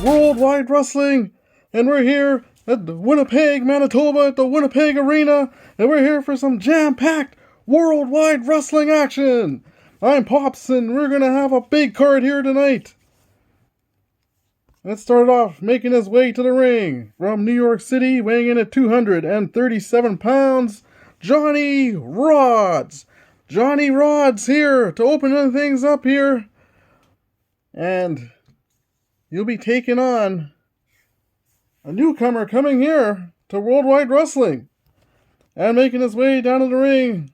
Worldwide Wrestling, and we're here at the Winnipeg, Manitoba, at the Winnipeg Arena, and we're here for some jam-packed Worldwide Wrestling action. I'm Pops, and we're gonna have a big card here tonight. Let's start off making his way to the ring from New York City, weighing in at 237 pounds, Johnny Rodz. Johnny Rodz here to open things up here, and you'll be taking on a newcomer coming here to Worldwide Wrestling and making his way down to the ring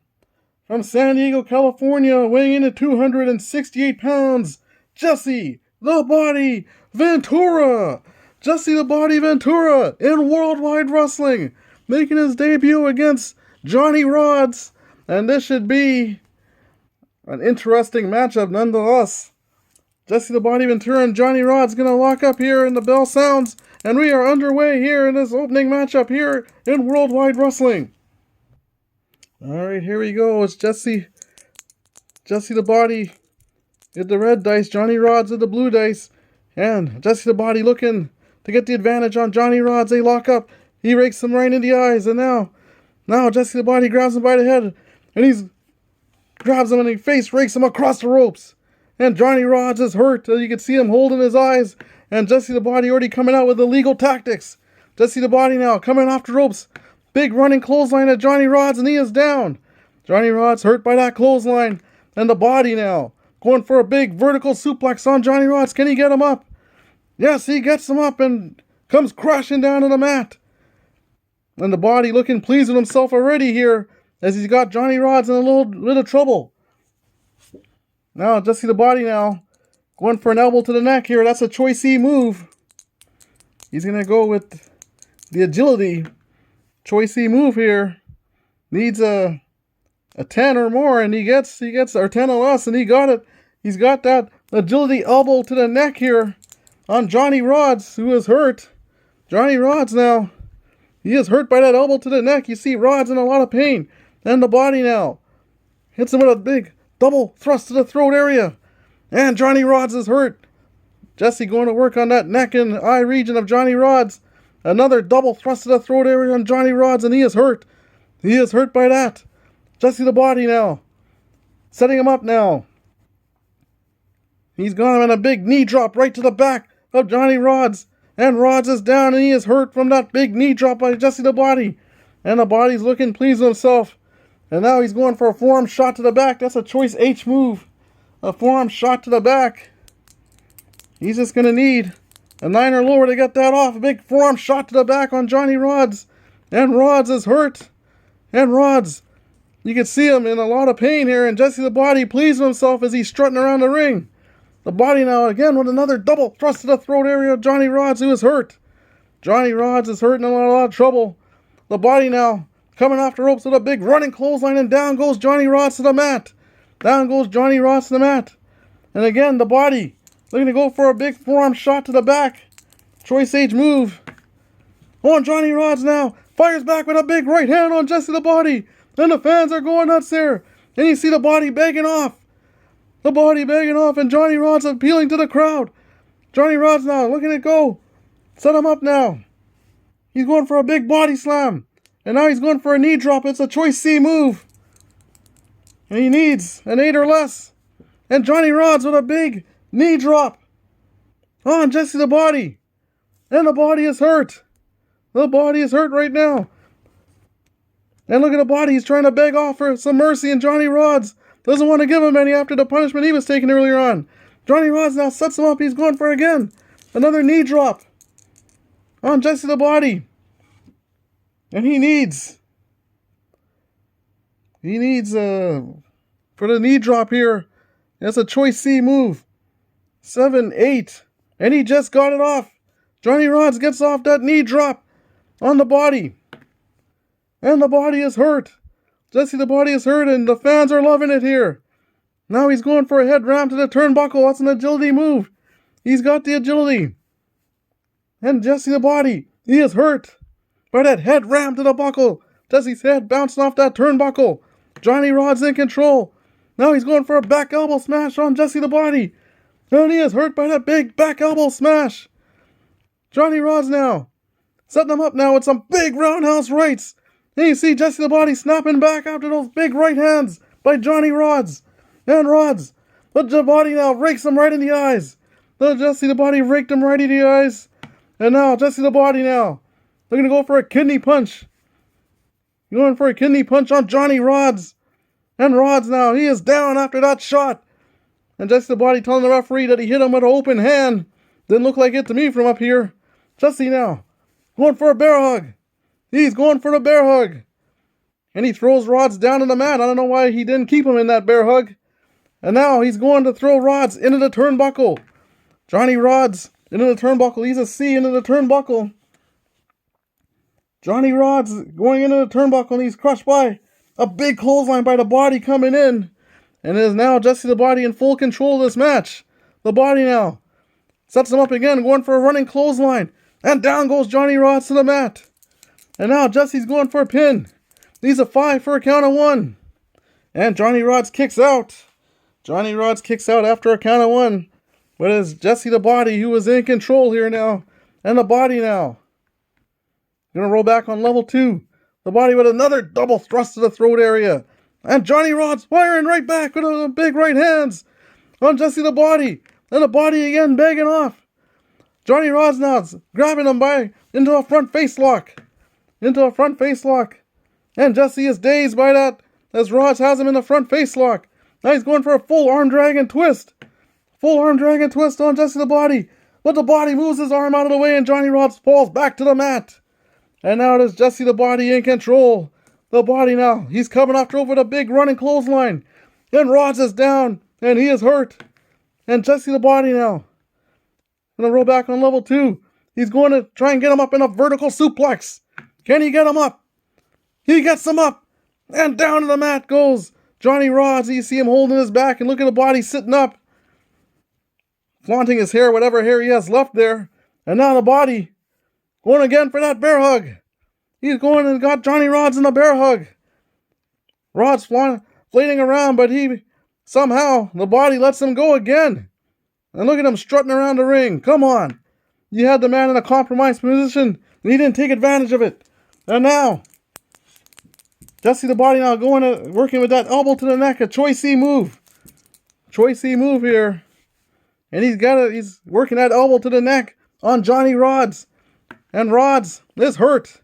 from San Diego, California, weighing in at 268 pounds, Jesse the Body Ventura. Jesse the Body Ventura in Worldwide Wrestling, making his debut against Johnny Rodz, and this should be an interesting matchup nonetheless. Jesse the Body Ventura and Johnny Rodz gonna lock up here, and the bell sounds, and we are underway here in this opening matchup here in Worldwide Wrestling. Alright, here we go. It's Jesse the Body at the red dice, Johnny Rodz at the blue dice, and Jesse the Body looking to get the advantage on Johnny Rodz. They lock up. He rakes him right in the eyes, and now Jesse the Body grabs him by the head, and he grabs him in the face, rakes him across the ropes. And Johnny Rodz is hurt. You can see him holding his eyes. And Jesse the Body already coming out with illegal tactics. Jesse the Body now coming off the ropes. Big running clothesline at Johnny Rodz, and he is down. Johnny Rodz hurt by that clothesline. And the Body now going for a big vertical suplex on Johnny Rodz. Can he get him up? Yes, he gets him up and comes crashing down to the mat. And the Body looking pleased with himself already here, as he's got Johnny Rodz in a little bit of trouble. Now, Jesse the Body now going for an elbow to the neck here. That's a choice E move. He's going to go with the agility. Choice E move here. Needs a 10 or more, and he gets or 10 or less, and he got it. He's got that agility elbow to the neck here on Johnny Rodz, who is hurt. Johnny Rodz now, he is hurt by that elbow to the neck. You see Rodz in a lot of pain. And the Body now hits him with a big double thrust to the throat area. And Johnny Rodz is hurt. Jesse going to work on that neck and eye region of Johnny Rodz. Another double thrust to the throat area on Johnny Rodz, and he is hurt. He is hurt by that. Jesse the Body now setting him up now. He's got him in a big knee drop right to the back of Johnny Rodz. And Rodz is down, and he is hurt from that big knee drop by Jesse the Body. And the Body's looking pleased with himself. And now he's going for a forearm shot to the back. That's a choice H move. A forearm shot to the back. He's just going to need a 9 or lower to get that off. A big forearm shot to the back on Johnny Rodz. And Rodz is hurt. And Rodz, you can see him in a lot of pain here. And Jesse the Body pleased with himself as he's strutting around the ring. The Body now again with another double thrust to the throat area of Johnny Rodz, who is hurt. Johnny Rodz is hurt and in a lot of trouble. The Body now coming off the ropes with a big running clothesline, and down goes Johnny Rodz to the mat. Down goes Johnny Rodz to the mat. And again, the Body looking to go for a big forearm shot to the back. Choice H move. On Johnny Rodz now. Fires back with a big right hand on Jesse the Body. And the fans are going nuts there. And you see the Body begging off. The Body begging off, and Johnny Rodz appealing to the crowd. Johnny Rodz now looking to go. Set him up now. He's going for a big body slam. And now he's going for a knee drop. It's a choice C move. And he needs an 8 or less. And Johnny Rodz with a big knee drop on Jesse the Body. And the Body is hurt. The Body is hurt right now. And look at the Body. He's trying to beg off for some mercy. And Johnny Rodz doesn't want to give him any after the punishment he was taking earlier on. Johnny Rodz now sets him up. He's going for again another knee drop on Jesse the Body. And he needs for the knee drop here. That's a choice C move. 7, 8. And he just got it off. Johnny Rodz gets off that knee drop on the Body. And the Body is hurt. Jesse the Body is hurt, and the fans are loving it here. Now he's going for a head ram to the turnbuckle. That's an agility move. He's got the agility. And Jesse the Body, he is hurt by that head ram to the buckle. Jesse's head bouncing off that turnbuckle. Johnny Rodz in control. Now he's going for a back elbow smash on Jesse the Body. And he is hurt by that big back elbow smash. Johnny Rodz now. Setting him up now with some big roundhouse rights. And you see Jesse the Body snapping back after those big right hands by Johnny Rodz. And Rodz, the Body now rakes him right in the eyes. Jesse the Body raked him right in the eyes. And now Jesse the Body now. They're going to go for a kidney punch. Going for a kidney punch on Johnny Rodz. And Rodz now, he is down after that shot. And Jesse the Body telling the referee that he hit him with an open hand. Didn't look like it to me from up here. Jesse now, going for a bear hug. He's going for the bear hug. And he throws Rodz down to the mat. I don't know why he didn't keep him in that bear hug. And now he's going to throw Rodz into the turnbuckle. Johnny Rodz into the turnbuckle. He's a C into the turnbuckle. Johnny Rodz going into the turnbuckle and he's crushed by a big clothesline by the Body coming in. And it is now Jesse the Body in full control of this match. The Body now sets him up again, going for a running clothesline. And down goes Johnny Rodz to the mat. And now Jesse's going for a pin. He's a 5 for a count of 1. And Johnny Rodz kicks out. Johnny Rodz kicks out after a count of 1. But it's Jesse the Body who is in control here now. And the Body now. Gonna roll back on level 2. The Body with another double thrust to the throat area. And Johnny Rodz firing right back with the big right hands on Jesse the Body. And the Body again begging off. Johnny Rodz now grabbing him into a front face lock. Into a front face lock. And Jesse is dazed by that as Rodz has him in the front face lock. Now he's going for a full arm dragon twist. Full arm dragon twist on Jesse the Body. But the Body moves his arm out of the way and Johnny Rodz falls back to the mat. And now it is Jesse the Body in control. The Body now, he's coming after over the big running clothesline. And Rodz is down and he is hurt. And Jesse the Body now. Gonna roll back on level 2. He's going to try and get him up in a vertical suplex. Can he get him up? He gets him up. And down to the mat goes Johnny Rodz. You see him holding his back and look at the Body sitting up. Flaunting his hair, whatever hair he has left there. And now the Body going again for that bear hug. He's going and got Johnny Rodz in the bear hug. Rodz flating around, but somehow the Body lets him go again. And look at him strutting around the ring. Come on. You had the man in a compromised position, and he didn't take advantage of it. And now, Jesse the Body now working with that elbow to the neck, a Choice C move. Choice C move here. And he's working that elbow to the neck on Johnny Rodz. And Rodz is hurt.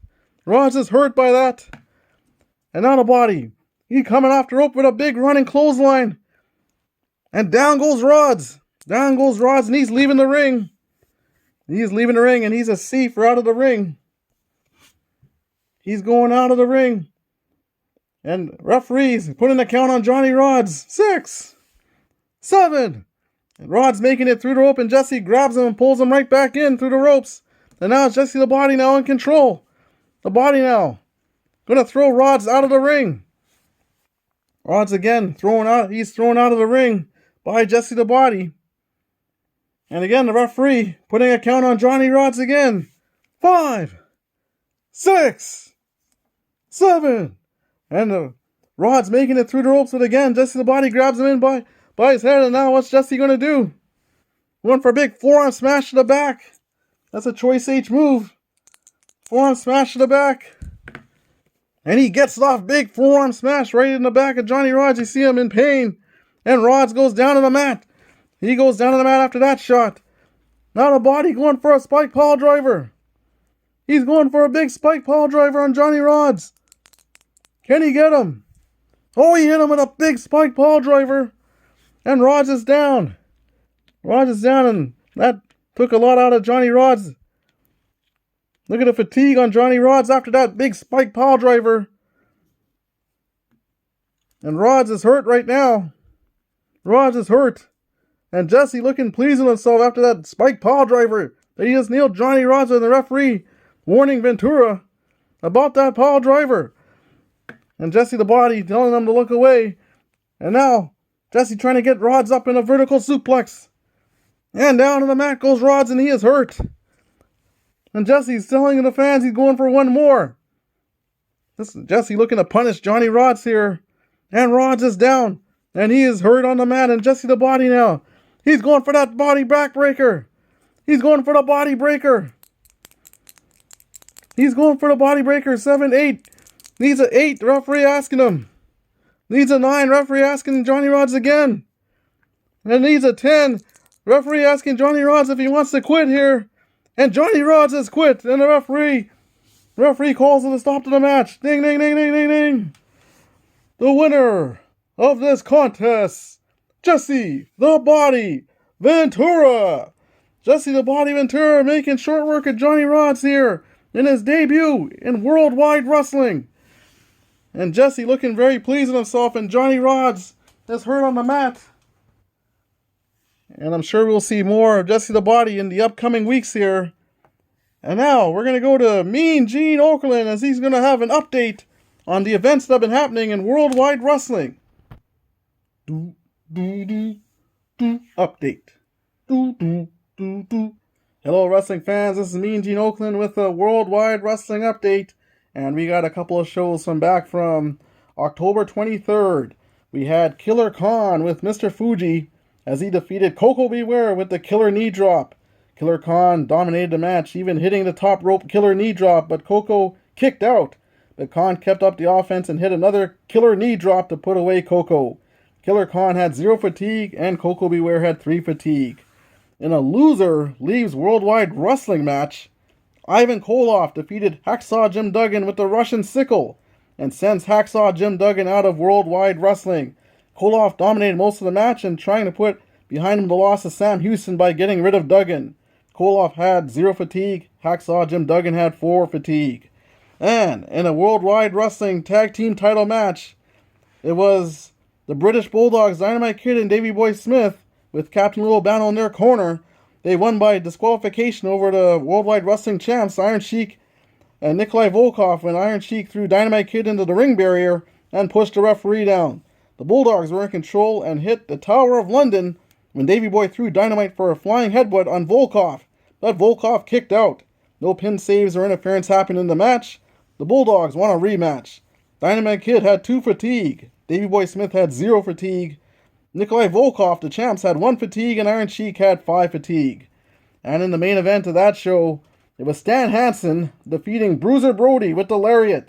Rodz is hurt by that. And now the Body. He coming off the rope with a big running clothesline. And down goes Rodz. Down goes Rodz and he's leaving the ring. He's leaving the ring and he's a C for out of the ring. He's going out of the ring. And referees putting a count on Johnny Rodz. 6, 7. And Rodz making it through the rope and Jesse grabs him and pulls him right back in through the ropes. And now it's Jesse the Body now in control. The Body now going to throw Rodz out of the ring. Rodz again he's thrown out of the ring by Jesse the Body. And again the referee putting a count on Johnny Rodz again. 5, 6, 7. And Rodz making it through the ropes, but again Jesse the Body grabs him in by his head. And now what's Jesse going to do? Going for a big forearm smash to the back. That's a Choice H move. Forearm smash to the back. And he gets it off. Big forearm smash right in the back of Johnny Rodz. You see him in pain. And Rodz goes down to the mat. He goes down to the mat after that shot. Now the Body going for a spike pile driver. He's going for a big spike pile driver on Johnny Rodz. Can he get him? Oh, he hit him with a big spike pile driver. And Rodz is down. Rodz is down and that took a lot out of Johnny Rodz. Look at the fatigue on Johnny Rodz after that big spike pile driver. And Rodz is hurt right now. Rodz is hurt. And Jesse looking pleased with himself after that spike pile driver that he just nailed Johnny Rodz and the referee warning Ventura about that pile driver. And Jesse the Body telling them to look away. And now Jesse trying to get Rodz up in a vertical suplex. And down to the mat goes Rodz and he is hurt. And Jesse's telling the fans he's going for one more. This is Jesse looking to punish Johnny Rodz here. And Rodz is down. And he is hurt on the mat. And Jesse the Body now. He's going for that body backbreaker. He's going for the body breaker. He's going for the body breaker. 7, 8. Needs an 8. The referee asking him. Needs a 9. Referee asking Johnny Rodz again. And needs a 10. Referee asking Johnny Rodz if he wants to quit here. And Johnny Rodz has quit. And the referee calls it a stop to the match. Ding, ding, ding, ding, ding, ding. The winner of this contest, Jesse the Body Ventura. Jesse the Body Ventura making short work of Johnny Rodz here in his debut in Worldwide Wrestling. And Jesse looking very pleased with himself, and Johnny Rodz is hurt on the mat. And I'm sure we'll see more of Jesse the Body in the upcoming weeks here. And now we're going to go to Mean Gene Okerlund as he's going to have an update on the events that have been happening in Worldwide Wrestling. Update. Hello wrestling fans, this is Mean Gene Okerlund with a Worldwide Wrestling Update. And we got a couple of shows back from October 23rd. We had Killer Khan with Mr. Fuji as he defeated Koko Beware with the killer knee drop. Killer Khan dominated the match, even hitting the top rope killer knee drop, but Koko kicked out. But Khan kept up the offense and hit another killer knee drop to put away Koko. Killer Khan had 0 fatigue and Koko Beware had 3 fatigue. In a loser leaves Worldwide Wrestling match, Ivan Koloff defeated Hacksaw Jim Duggan with the Russian sickle and sends Hacksaw Jim Duggan out of Worldwide Wrestling. Koloff dominated most of the match and trying to put behind him the loss of Sam Houston by getting rid of Duggan. Koloff had 0 fatigue, Hacksaw Jim Duggan had 4 fatigue. And in a Worldwide Wrestling Tag Team title match, it was the British Bulldogs Dynamite Kid and Davey Boy Smith with Captain Lil Bano in their corner. They won by disqualification over the Worldwide Wrestling champs Iron Sheik and Nikolai Volkov when Iron Sheik threw Dynamite Kid into the ring barrier and pushed the referee down. The Bulldogs were in control and hit the Tower of London when Davey Boy threw Dynamite for a flying headbutt on Volkov, but Volkov kicked out. No pin saves or interference happened in the match. The Bulldogs won a rematch. Dynamite Kid had 2 fatigue. Davey Boy Smith had 0 fatigue. Nikolai Volkov, the champs, had 1 fatigue, and Iron Sheik had 5 fatigue. And in the main event of that show, it was Stan Hansen defeating Bruiser Brody with the lariat.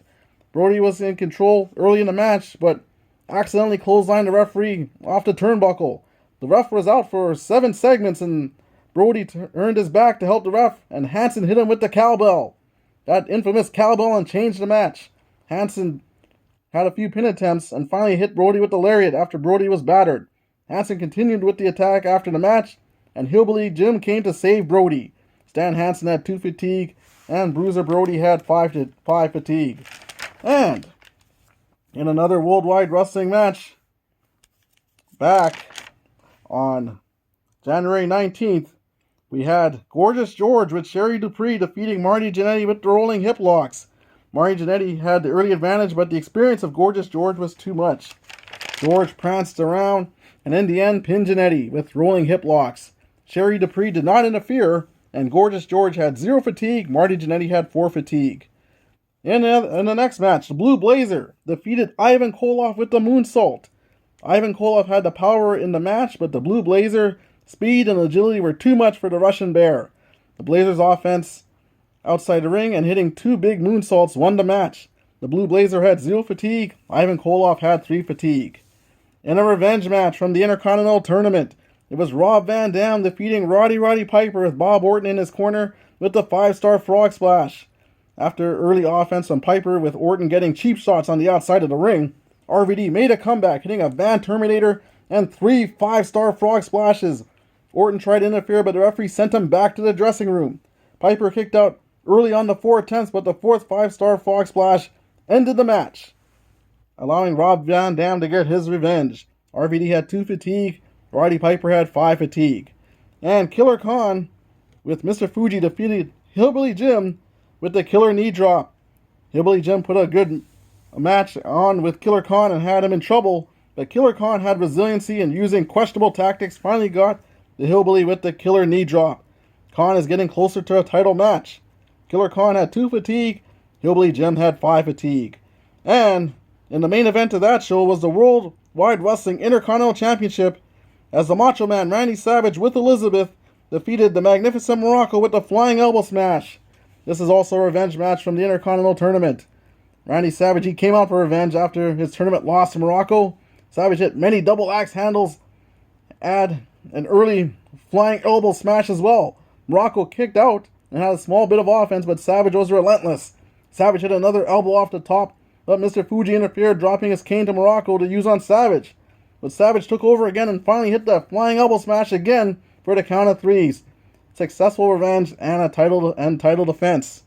Brody was in control early in the match, but accidentally clotheslined the referee off the turnbuckle. The ref was out for 7 segments, and Brody turned his back to help the ref, and Hansen hit him with the cowbell. That infamous cowbell and changed the match. Hansen had a few pin attempts and finally hit Brody with the lariat after Brody was battered. Hansen continued with the attack after the match, and Hillbilly Jim came to save Brody. Stan Hansen had 2 fatigue, and Bruiser Brody had 5 fatigue. And in another Worldwide Wrestling match, back on January 19th, we had Gorgeous George with Sherry Dupree defeating Marty Jannetty with the rolling hip locks. Marty Jannetty had the early advantage, but the experience of Gorgeous George was too much. George pranced around and in the end pinned Jannetty with rolling hip locks. Sherry Dupree did not interfere, and Gorgeous George had 0 fatigue. Marty Jannetty had 4 fatigue. In the next match, the Blue Blazer defeated Ivan Koloff with the moonsault. Ivan Koloff had the power in the match, but the Blue Blazer speed and agility were too much for the Russian Bear. The Blazers' offense outside the ring and hitting 2 big moonsaults won the match. The Blue Blazer had 0 fatigue. Ivan Koloff had 3 fatigue. In a revenge match from the Intercontinental Tournament, it was Rob Van Dam defeating Roddy Piper with Bob Orton in his corner with the 5-star frog splash. After early offense from Piper with Orton getting cheap shots on the outside of the ring, RVD made a comeback hitting a Van Terminator and 3 5-star frog splashes. Orton tried to interfere, but the referee sent him back to the dressing room. Piper kicked out early on the 4 attempts, but the 4th 5-star frog splash ended the match, allowing Rob Van Dam to get his revenge. RVD had 2 fatigue, Roddy Piper had 5 fatigue. And Killer Khan with Mr. Fuji defeated Hillbilly Jim with the killer knee drop. Hillbilly Jim put a good match on with Killer Khan and had him in trouble, but Killer Khan had resiliency and using questionable tactics finally got the Hillbilly with the killer knee drop. Khan is getting closer to a title match. Killer Khan had 2 fatigue, Hillbilly Jim had 5 fatigue. And in the main event of that show was the Worldwide Wrestling Intercontinental Championship as the Macho Man Randy Savage with Elizabeth defeated the Magnificent Morocco with the Flying Elbow Smash. This is also a revenge match from the Intercontinental Tournament. Randy Savage, he came out for revenge after his tournament loss to Morocco. Savage hit many double axe handles, add an early flying elbow smash as well. Morocco kicked out and had a small bit of offense, but Savage was relentless. Savage hit another elbow off the top, but Mr. Fuji interfered, dropping his cane to Morocco to use on Savage. But Savage took over again and finally hit the flying elbow smash again for the count of threes. Successful revenge and a title defense.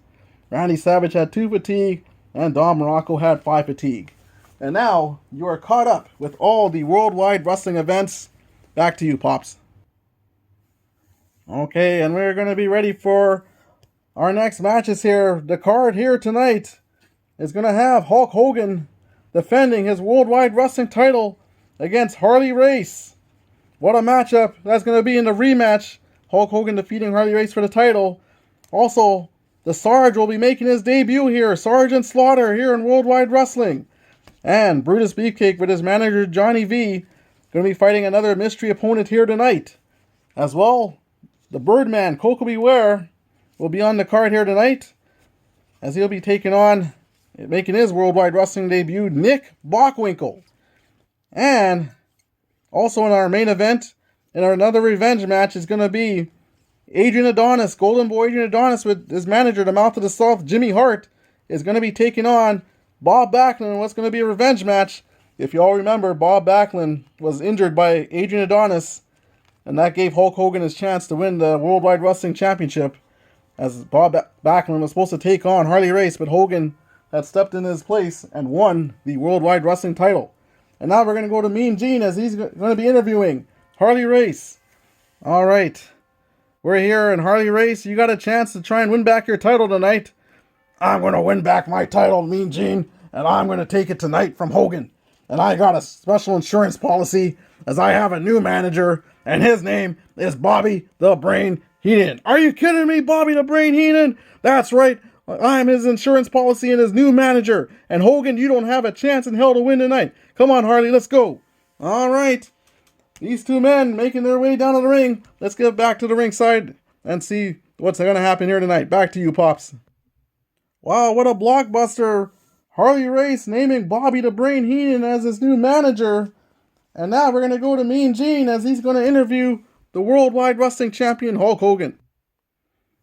Randy Savage had 2 fatigue, and Don Morocco had 5 fatigue. And now you are caught up with all the worldwide wrestling events. Back to you, Pops. Okay, and we're going to be ready for our next matches here. The card here tonight is going to have Hulk Hogan defending his worldwide wrestling title against Harley Race. What a matchup that's going to be in the rematch. Hulk Hogan defeating Harley Race for the title. Also, the Sarge will be making his debut here. Sgt Slaughter here in Worldwide Wrestling. And Brutus Beefcake with his manager Johnny V going to be fighting another mystery opponent here tonight. As well, the Birdman, Koko Ware, will be on the card here tonight, as he'll be taking on, making his Worldwide Wrestling debut, Nick Bockwinkle. And also in our main event, in our another revenge match, is going to be Adrian Adonis, Golden Boy Adrian Adonis, with his manager, the Mouth of the South, Jimmy Hart, is going to be taking on Bob Backlund in what's going to be a revenge match. If you all remember, Bob Backlund was injured by Adrian Adonis, and that gave Hulk Hogan his chance to win the Worldwide Wrestling Championship, as Bob Backlund was supposed to take on Harley Race, but Hogan had stepped in his place and won the Worldwide Wrestling title. And now we're going to go to Mean Gene, as he's going to be interviewing Harley Race. All right. We're here, and Harley Race, you got a chance to try and win back your title tonight. I'm going to win back my title, Mean Gene, and I'm going to take it tonight from Hogan. And I got a special insurance policy, as I have a new manager, and his name is Bobby the Brain Heenan. Are you kidding me, Bobby the Brain Heenan? That's right. I'm his insurance policy and his new manager. And Hogan, you don't have a chance in hell to win tonight. Come on, Harley, let's go. All right. These two men making their way down to the ring. Let's get back to the ringside and see what's going to happen here tonight. Back to you, Pops. Wow, what a blockbuster. Harley Race naming Bobby the Brain Heenan as his new manager. And now we're going to go to Mean Gene, as he's going to interview the Worldwide Wrestling Champion, Hulk Hogan.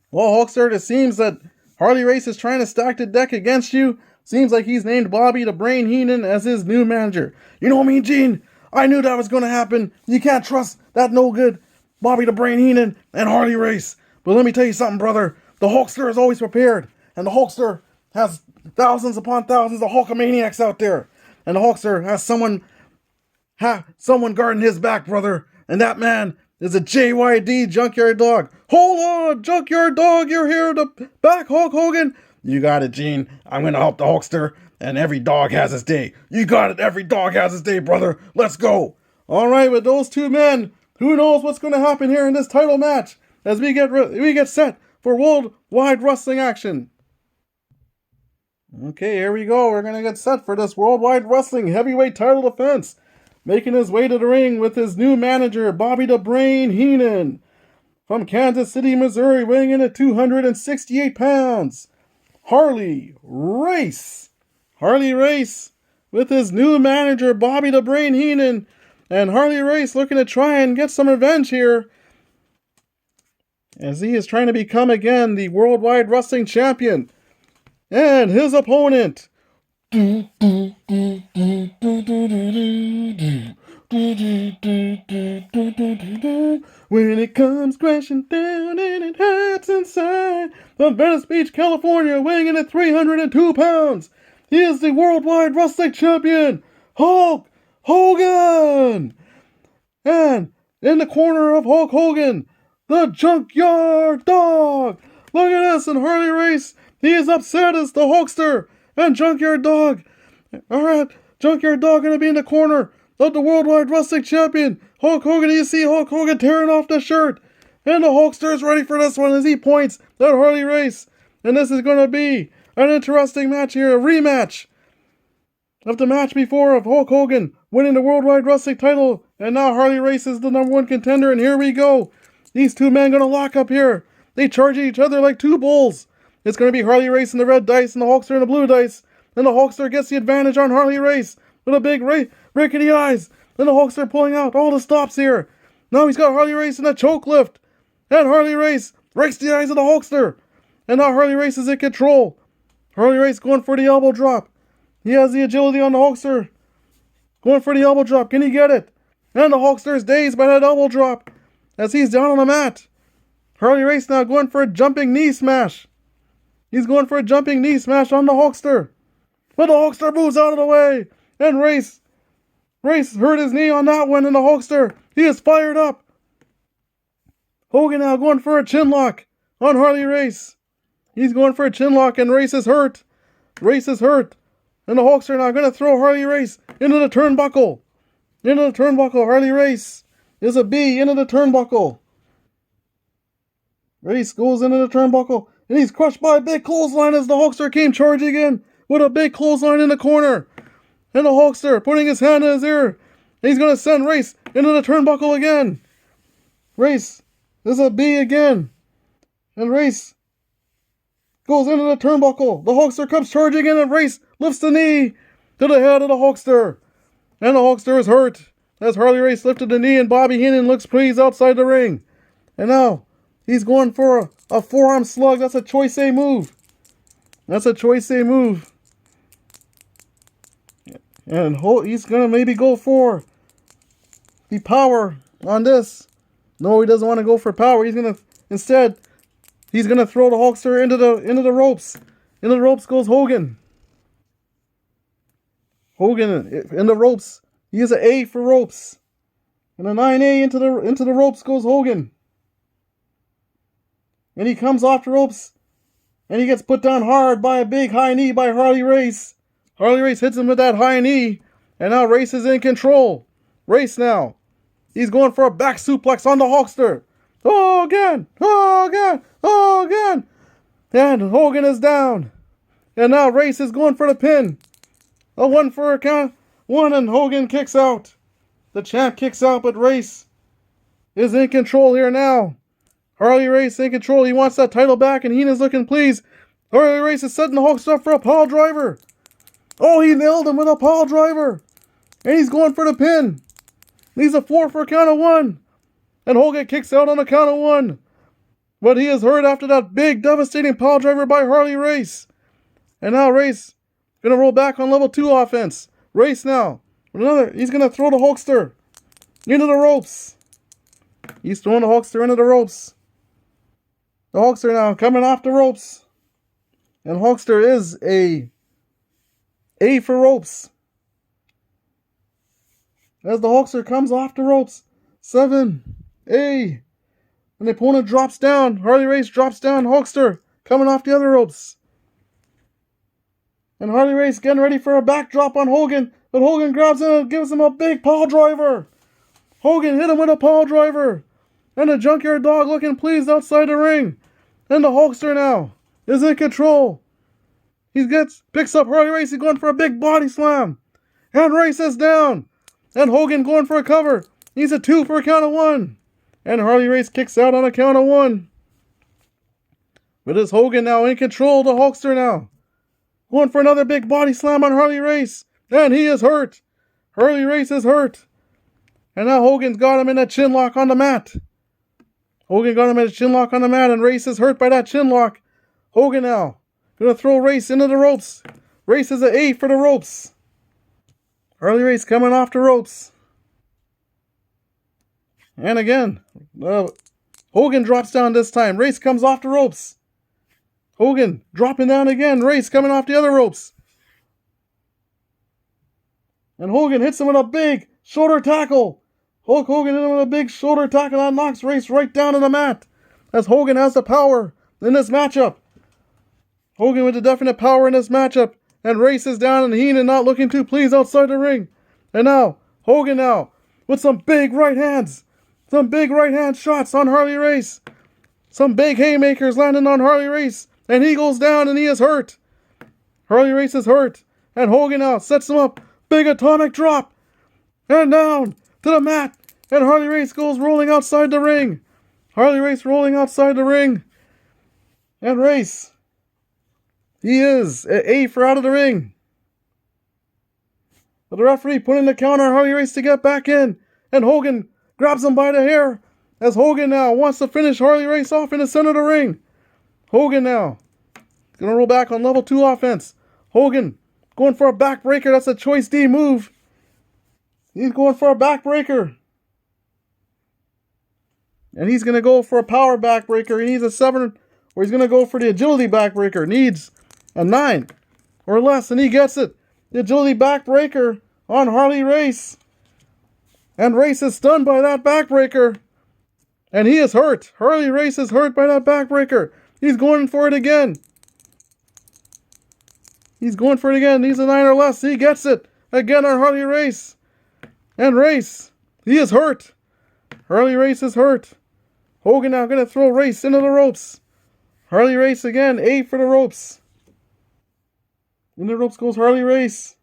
Well, Hulkster, it seems that Harley Race is trying to stack the deck against you. Seems like he's named Bobby the Brain Heenan as his new manager. You know, Mean Gene, I knew that was going to happen. You can't trust that no good Bobby the Brain Heenan and Harley Race. But let me tell you something, brother. The Hulkster is always prepared. And the Hulkster has thousands upon thousands of Hulkamaniacs out there. And the Hulkster has someone guarding his back, brother. And that man is a JYD Junkyard Dog. Hold on, Junkyard Dog, you're here to back Hulk Hogan. You got it, Gene. I'm going to help the Hulkster. And every dog has his day. You got it. Every dog has his day, brother. Let's go. All right, with those two men, who knows what's going to happen here in this title match as we get set for worldwide wrestling action. Okay, here we go. We're going to get set for this worldwide wrestling heavyweight title defense. Making his way to the ring with his new manager, Bobby the Brain Heenan. From Kansas City, Missouri, weighing in at 268 pounds. Harley Race. Harley Race with his new manager, Bobby the Brain Heenan. And Harley Race looking to try and get some revenge here, as he is trying to become again the Worldwide Wrestling Champion. And his opponent. When it comes crashing down and it hurts inside. From Venice Beach, California, weighing in at 302 pounds. He is the Worldwide Wrestling Champion, Hulk Hogan! And in the corner of Hulk Hogan, the Junkyard Dog! Look at this, and Harley Race, he is upset as the Hulkster and Junkyard Dog. Alright, Junkyard Dog gonna be in the corner of the Worldwide Wrestling Champion, Hulk Hogan. You see Hulk Hogan tearing off the shirt. And the Hulkster is ready for this one as he points at Harley Race. And this is gonna be an interesting match here, a rematch of the match before of Hulk Hogan winning the Worldwide Wrestling title, and now Harley Race is the number one contender, and here we go. These two men gonna lock up here. They charge each other like two bulls. It's going to be Harley Race in the red dice and the Hulkster in the blue dice. And the Hulkster gets the advantage on Harley Race with a big rickety eyes. And the Hulkster pulling out all the stops here. Now he's got Harley Race in a choke lift. And Harley Race breaks the eyes of the Hulkster. And now Harley Race is in control. Harley Race going for the elbow drop. He has the agility on the Hulkster. Going for the elbow drop. Can he get it? And the Hulkster is dazed by that elbow drop as he's down on the mat. Harley Race now going for a jumping knee smash. He's going for a jumping knee smash on the Hulkster. But the Hulkster moves out of the way. And Race hurt his knee on that one, and the Hulkster, he is fired up. Hogan now going for a chin lock on Harley Race. He's going for a chin lock, and Race is hurt. Race is hurt. And the Hulkster now going to throw Harley Race into the turnbuckle. Into the turnbuckle. Harley Race is a B into the turnbuckle. Race goes into the turnbuckle, and he's crushed by a big clothesline as the Hulkster came charging in with a big clothesline in the corner. And the Hulkster putting his hand in his ear. And he's going to send Race into the turnbuckle again. Race is a B again. And Race goes into the turnbuckle. The Hulkster comes charging in, and Race lifts the knee to the head of the Hulkster. And the Hulkster is hurt as Harley Race lifted the knee, and Bobby Heenan looks pleased outside the ring. And now he's going for a forearm slug. That's a choice A move. That's a choice A move. And he's going to maybe go for the power on this. No, he doesn't want to go for power. He's going to, instead, he's going to throw the Hulkster into the ropes. Into the ropes goes Hogan. Hogan in the ropes. He is an A for ropes. And a 9A into the ropes goes Hogan. And he comes off the ropes. And he gets put down hard by a big high knee by Harley Race. Harley Race hits him with that high knee. And now Race is in control. Race now. He's going for a back suplex on the Hulkster. Hogan! Hogan! Hogan! And Hogan is down. And now Race is going for the pin. A 1 for a count. 1, and Hogan kicks out. The champ kicks out, but Race is in control here now. Harley Race in control. He wants that title back, and Heenan's looking pleased. Harley Race is setting the Hulkster up for a pile driver. Oh, he nailed him with a pile driver. And he's going for the pin. He's a 4 for a count of 1. And Hogan kicks out on a count of 1. But he is hurt after that big, devastating pile driver by Harley Race. And now Race going to roll back on level 2 offense. Race now. He's going to throw the Hulkster into the ropes. He's throwing the Hulkster into the ropes. The Hulkster now coming off the ropes. And Hulkster is a for ropes. As the Hulkster comes off the ropes. 7, A. And the opponent drops down. Harley Race drops down. Hulkster coming off the other ropes. And Harley Race getting ready for a backdrop on Hogan. But Hogan grabs him and gives him a big pile driver. Hogan hit him with a pile driver. And the Junkyard Dog looking pleased outside the ring. And the Hulkster now is in control. He picks up Harley Race. He's going for a big body slam. And Race is down. And Hogan going for a cover. He's a 2 for a count of 1. And Harley Race kicks out on a count of 1. But it's Hogan now in control. The Hulkster now going for another big body slam on Harley Race. And he is hurt. Harley Race is hurt. And now Hogan's got him in a chin lock on the mat. Hogan got him in a chin lock on the mat. And Race is hurt by that chin lock. Hogan now going to throw Race into the ropes. Race is an A for the ropes. Harley Race coming off the ropes. And again, Hogan drops down this time. Race comes off the ropes. Hogan dropping down again. Race coming off the other ropes. And Hogan hits him with a big shoulder tackle. Hulk Hogan hit him with a big shoulder tackle that knocks Race right down to the mat. As Hogan has the power in this matchup. Hogan with the definite power in this matchup. And Race is down, and Heenan not looking too pleased outside the ring. And now, Hogan now with some big right hands. Some big right hand shots on Harley Race. Some big haymakers landing on Harley Race. And he goes down and he is hurt. Harley Race is hurt. And Hogan now sets him up. Big atomic drop. And down to the mat. And Harley Race goes rolling outside the ring. Harley Race rolling outside the ring. And Race He is A for out of the ring. But the referee put in the count on Harley Race to get back in. And Hogan grabs him by the hair. As Hogan now wants to finish Harley Race off in the center of the ring. Hogan now gonna roll back on level 2 offense. Hogan going for a backbreaker. That's a choice D move. He's going for a backbreaker. And he's going to go for a power backbreaker. He needs a 7, or he's going to go for the agility backbreaker. Needs a 9 or less, and he gets it. The agility backbreaker on Harley Race. And Race is stunned by that backbreaker. And he is hurt. Harley Race is hurt by that backbreaker. He's going for it again. He's going for it again. Needs a 9 or less. He gets it. Again on Harley Race. And Race, he is hurt. Harley Race is hurt. Hogan now going to throw Race into the ropes. Harley Race again, A for the ropes. In the ropes goes Harley Race.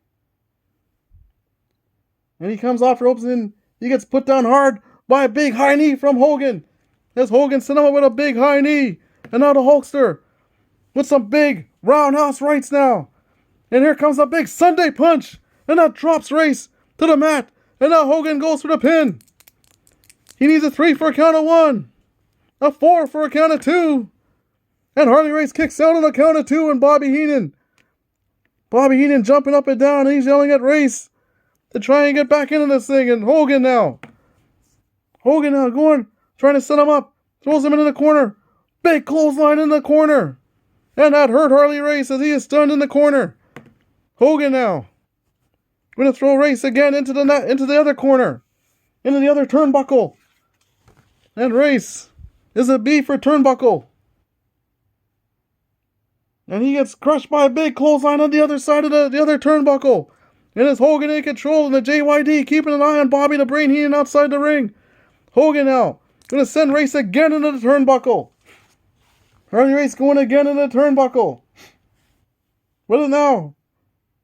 And he comes off the ropes and he gets put down hard by a big high knee from Hogan. As Hogan sent him up with a big high knee. And now the Hulkster with some big roundhouse rights now. And here comes a big Sunday punch. And that drops Race to the mat. And now Hogan goes for the pin. He needs a 3 for a count of 1. A 4 for a count of 2. And Harley Race kicks out on a count of 2. And Bobby Heenan jumping up and down. And he's yelling at Race to try and get back into this thing. And Hogan now going, trying to set him up. Throws him into the corner. Big clothesline in the corner. And that hurt Harley Race as he is stunned in the corner. Hogan now going to throw Race again into the other corner. Into the other turnbuckle. And Race is a B for turnbuckle. And he gets crushed by a big clothesline on the other side of the other turnbuckle. And it's Hogan in control and the JYD keeping an eye on Bobby the Brain Heenan outside the ring. Hogan now going to send Race again into the turnbuckle. Harley Race going again into the turnbuckle. Well now,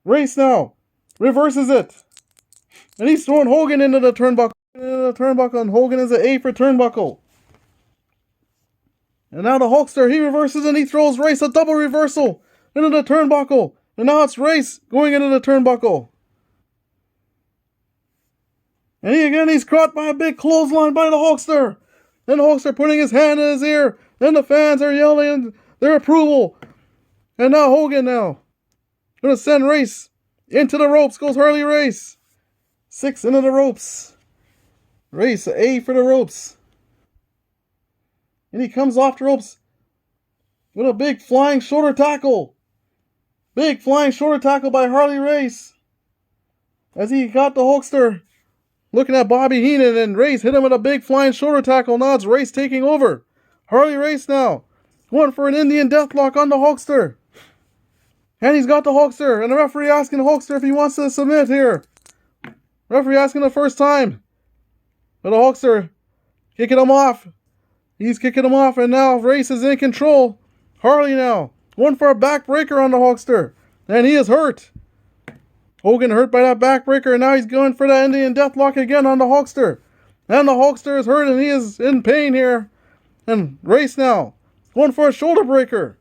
Race now reverses it. And he's throwing Hogan into the turnbuckle. And Hogan is an A for turnbuckle. And now the Hulkster, he reverses and he throws Race a double reversal into the turnbuckle. And now it's Race going into the turnbuckle. And he's caught by a big clothesline by the Hulkster. And the Hulkster putting his hand in his ear. And the fans are yelling their approval. And now Hogan going to send Race into the ropes. Goes Harley Race. 6 into the ropes. Race, A for the ropes. And he comes off the ropes with a big flying shoulder tackle. Big flying shoulder tackle by Harley Race. As he got the Hulkster looking at Bobby Heenan, and Race hit him with a big flying shoulder tackle. Now it's Race taking over. Harley Race now going for an Indian deathlock on the Hulkster. And he's got the Hulkster. And the referee asking the Hulkster if he wants to submit here. Referee asking the first time. But the Hulkster kicking him off. He's kicking him off, and now Race is in control. Harley now going for a backbreaker on the Hulkster. And he is hurt. Hogan hurt by that backbreaker, and now he's going for that Indian deathlock again on the Hulkster. And the Hulkster is hurt, and he is in pain here. And Race now going for a shoulder breaker.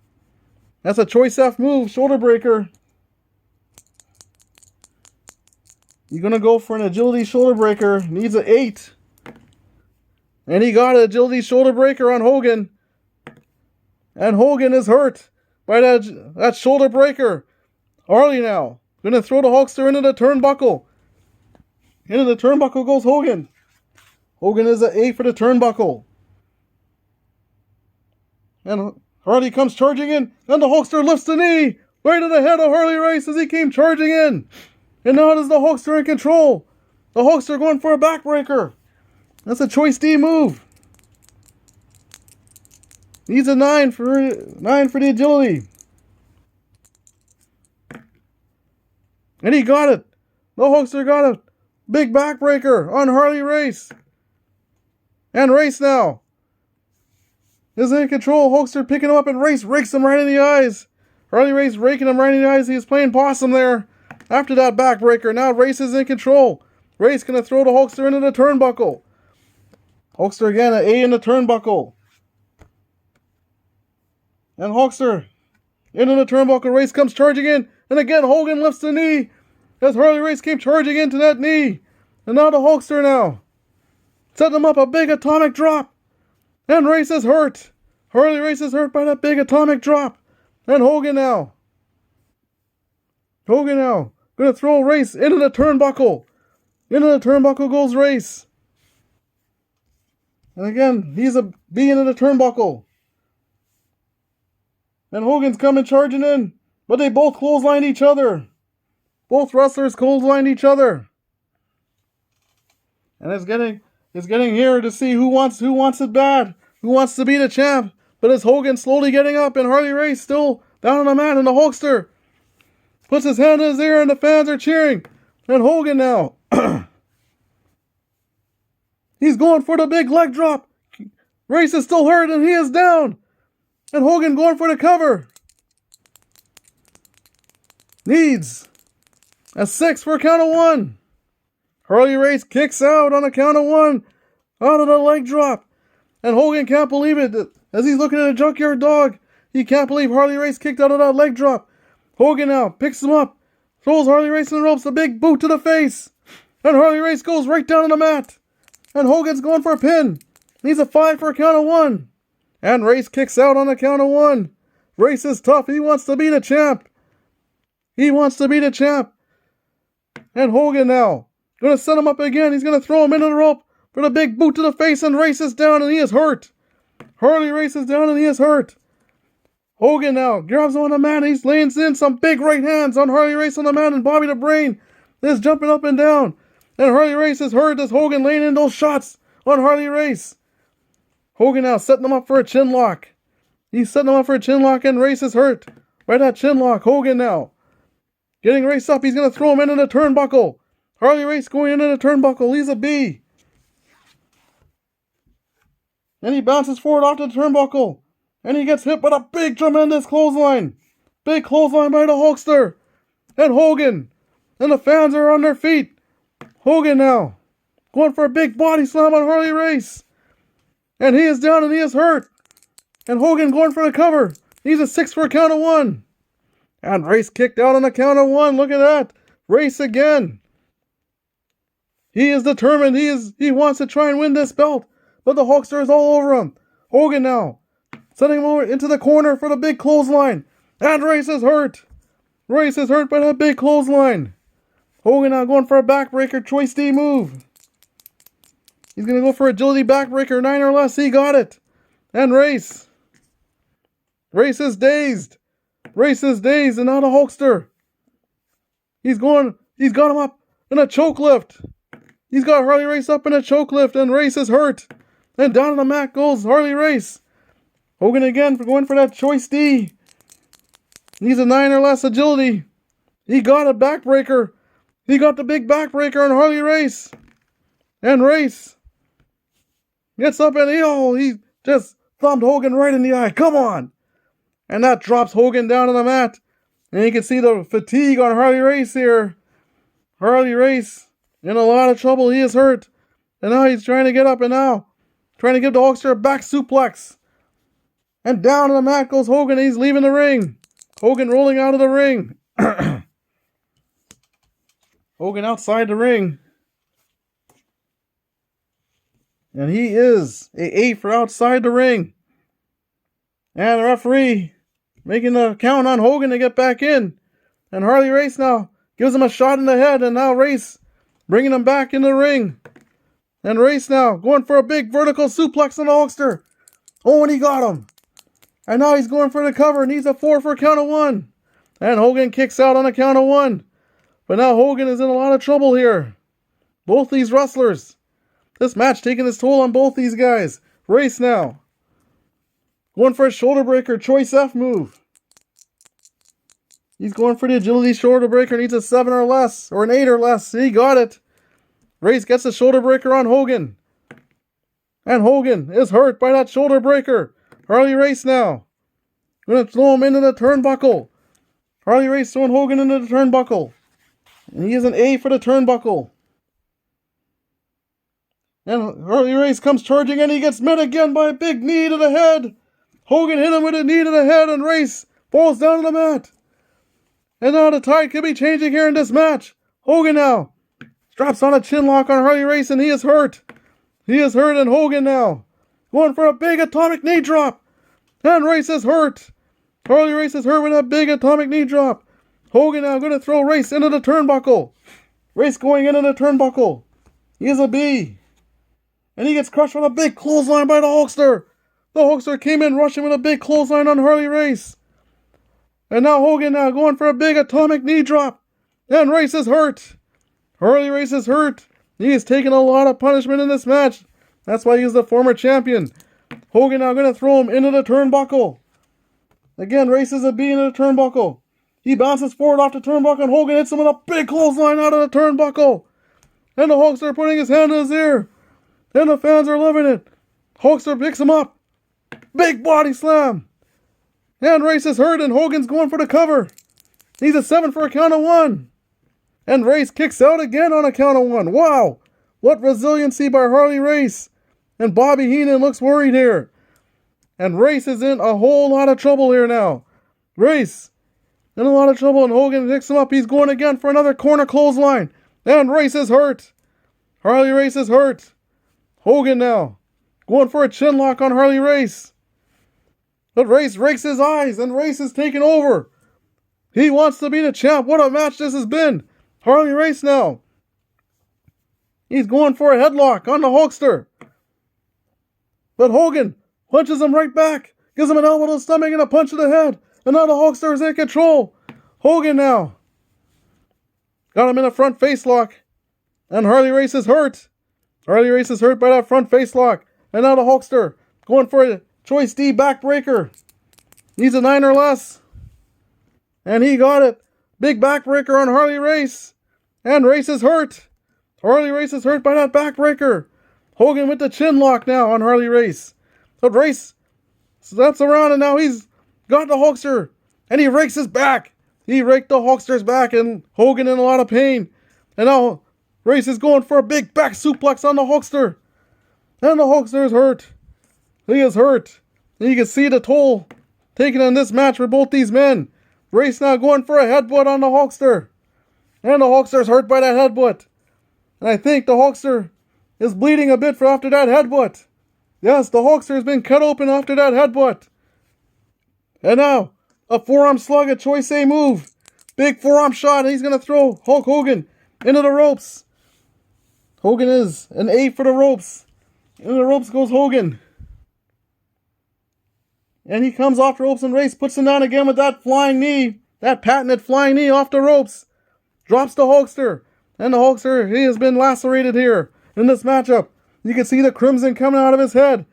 That's a choice F move, shoulder breaker. He's going to go for an agility shoulder breaker. Needs an 8. And he got an agility shoulder breaker on Hogan. And Hogan is hurt by that shoulder breaker. Harley now going to throw the Hulkster into the turnbuckle. Into the turnbuckle goes Hogan. Hogan is an A for the turnbuckle. And Harley comes charging in. And the Hulkster lifts the knee right to the head of Harley Race as he came charging in. And now it is the Hulkster in control. The Hulkster going for a backbreaker. That's a choice D move. Needs a 9 for the agility. And he got it. The Hulkster got a big backbreaker on Harley Race. And Race now is in control. Hulkster picking him up, and Race rakes him right in the eyes. Harley Race raking him right in the eyes. He was playing possum there after that backbreaker. Now Race is in control. Race going to throw the Hulkster into the turnbuckle. Hulkster again, an A in the turnbuckle. And Hulkster Into the turnbuckle, Race comes charging in, and again Hogan lifts the knee as Harley Race came charging into that knee. And now the Hulkster now. Set him up a big atomic drop. And Race is hurt. Harley Race is hurt by that big atomic drop. And Hogan now. Gonna throw Race into the turnbuckle. Into the turnbuckle goes Race. And again, he's a bee into the turnbuckle. And Hogan's coming charging in. But they both clothesline each other. Both wrestlers clothesline each other. And it's getting here to see who wants it bad. Who wants to be the champ. But it's Hogan slowly getting up, and Harley Race still down on the mat, and the Hulkster puts his hand in his ear, and the fans are cheering. And Hogan now. He's going for the big leg drop. Race is still hurt, and he is down. And Hogan going for the cover. Needs a 6 for a count of 1. Harley Race kicks out on a count of 1. Out of the leg drop. And Hogan can't believe it. As he's looking at a junkyard dog, he can't believe Harley Race kicked out of that leg drop. Hogan now picks him up. Throws Harley Race in the ropes. A big boot to the face. And Harley Race goes right down on the mat. And Hogan's going for a pin. Needs a 5 for a count of 1. And Race kicks out on a count of 1. Race is tough. He wants to be the champ. And Hogan now. Gonna set him up again. He's gonna throw him into the rope for the big boot to the face, and Race is down and he is hurt. Harley Race is down and he is hurt. Hogan now grabs him on the mat and he's laying in some big right hands on Harley Race on the mat, and Bobby the Brain is jumping up and down. And Harley Race is hurt as Hogan laying in those shots on Harley Race. Hogan now setting him up for a chin lock. He's setting him up for a chin lock, and Race is hurt by that chin lock. Hogan now getting Race up. He's going to throw him into the turnbuckle. Harley Race going into the turnbuckle. He's a B. And he bounces forward off the turnbuckle. And he gets hit by a big, tremendous clothesline. Big clothesline by the Hulkster. And Hogan. And the fans are on their feet. Hogan now going for a big body slam on Harley Race. And he is down and he is hurt. And Hogan going for the cover. He's a 6 for a count of 1. And Race kicked out on a count of 1. Look at that. Race again. He is determined. He wants to try and win this belt. But the Hulkster is all over him. Hogan now sending him over into the corner for the big clothesline. And Race is hurt. Race is hurt by that big clothesline. Hogan now going for a backbreaker choice D move. He's going to go for agility backbreaker, 9 or less. He got it. And Race is dazed. Race is dazed, and now the Hulkster. He's got him up in a choke lift. He's got Harley Race up in a choke lift, and Race is hurt. And down on the mat goes Harley Race. Hogan again for going for that choice D. Needs a 9 or less agility. He got a backbreaker. He got the big backbreaker on Harley Race. And Race gets up and he just thumped Hogan right in the eye. Come on. And that drops Hogan down on the mat. And you can see the fatigue on Harley Race here. Harley Race in a lot of trouble. He is hurt. And now he's trying to get up and now trying to give the Hulkster a back suplex. And down on the mat goes Hogan. He's leaving the ring. Hogan rolling out of the ring. Hogan outside the ring. And he is a 8 for outside the ring. And the referee making the count on Hogan to get back in. And Harley Race now gives him a shot in the head. And now Race bringing him back in the ring. And Race now going for a big vertical suplex on the Hulkster. Oh, and he got him. And now he's going for the cover. Needs a 4 for a count of 1. And Hogan kicks out on a count of 1. But now Hogan is in a lot of trouble here. Both these wrestlers. This match taking its toll on both these guys. Race now going for a shoulder breaker, choice F move. He's going for the agility shoulder breaker. Needs a 7 or less, or an 8 or less. He got it. Race gets the shoulder breaker on Hogan. And Hogan is hurt by that shoulder breaker. Harley Race now going to throw him into the turnbuckle. Harley Race throwing Hogan into the turnbuckle. And he is an A for the turnbuckle. And Harley Race comes charging and he gets met again by a big knee to the head. Hogan hit him with a knee to the head, and Race falls down to the mat. And now the tide could be changing here in this match. Hogan now straps on a chin lock on Harley Race, and he is hurt. He is hurt, and Hogan now going for a big atomic knee drop. And Race is hurt. Harley Race is hurt with a big atomic knee drop. Hogan now going to throw Race into the turnbuckle. Race going into the turnbuckle. He is a B. And he gets crushed with a big clothesline by the Hulkster. The Hulkster came in rushing with a big clothesline on Harley Race. And now Hogan now going for a big atomic knee drop. And Race is hurt. Harley Race is hurt. He is taking a lot of punishment in this match. That's why he's the former champion. Hogan now going to throw him into the turnbuckle. Again, Race is a B into the turnbuckle. He bounces forward off the turnbuckle, and Hogan hits him with a big clothesline out of the turnbuckle. And the Hulkster putting his hand in his ear. And the fans are loving it. Hulkster picks him up. Big body slam. And Race is hurt, and Hogan's going for the cover. He's a 7 for a count of 1. And Race kicks out again on a count of 1. Wow. What resiliency by Harley Race. And Bobby Heenan looks worried here. And Race is in a whole lot of trouble here now. Race in a lot of trouble, and Hogan picks him up. He's going again for another corner clothesline. And Race is hurt. Harley Race is hurt. Hogan now going for a chin lock on Harley Race. But Race rakes his eyes, and Race is taking over. He wants to be the champ. What a match this has been. Harley Race now. He's going for a headlock on the Hulkster. But Hogan punches him right back. Gives him an elbow to the stomach and a punch to the head. And now the Hulkster is in control. Hogan now got him in a front face lock. And Harley Race is hurt. Harley Race is hurt by that front face lock. And now the Hulkster going for a choice D backbreaker. Needs a 9 or less. And he got it. Big backbreaker on Harley Race. And Race is hurt. Harley Race is hurt by that backbreaker. Hogan with the chin lock now on Harley Race. But Race steps around, and now he's got the Hulkster. And he rakes his back. He raked the Hulkster's back, and Hogan in a lot of pain. And now Race is going for a big back suplex on the Hulkster. And the Hulkster is hurt. He is hurt. And you can see the toll taken in this match for both these men. Race now going for a headbutt on the Hulkster. And the Hulkster's hurt by that headbutt. And I think the Hulkster is bleeding a bit for after that headbutt. Yes, the Hulkster has been cut open after that headbutt. And now, a forearm slug, a choice A move. Big forearm shot, and he's going to throw Hulk Hogan into the ropes. Hogan is an A for the ropes. Into the ropes goes Hogan. And he comes off the ropes, and Race puts him down again with that flying knee. That patented flying knee off the ropes. Drops the Hulkster. And the Hulkster, he has been lacerated here in this matchup. You can see the crimson coming out of his head.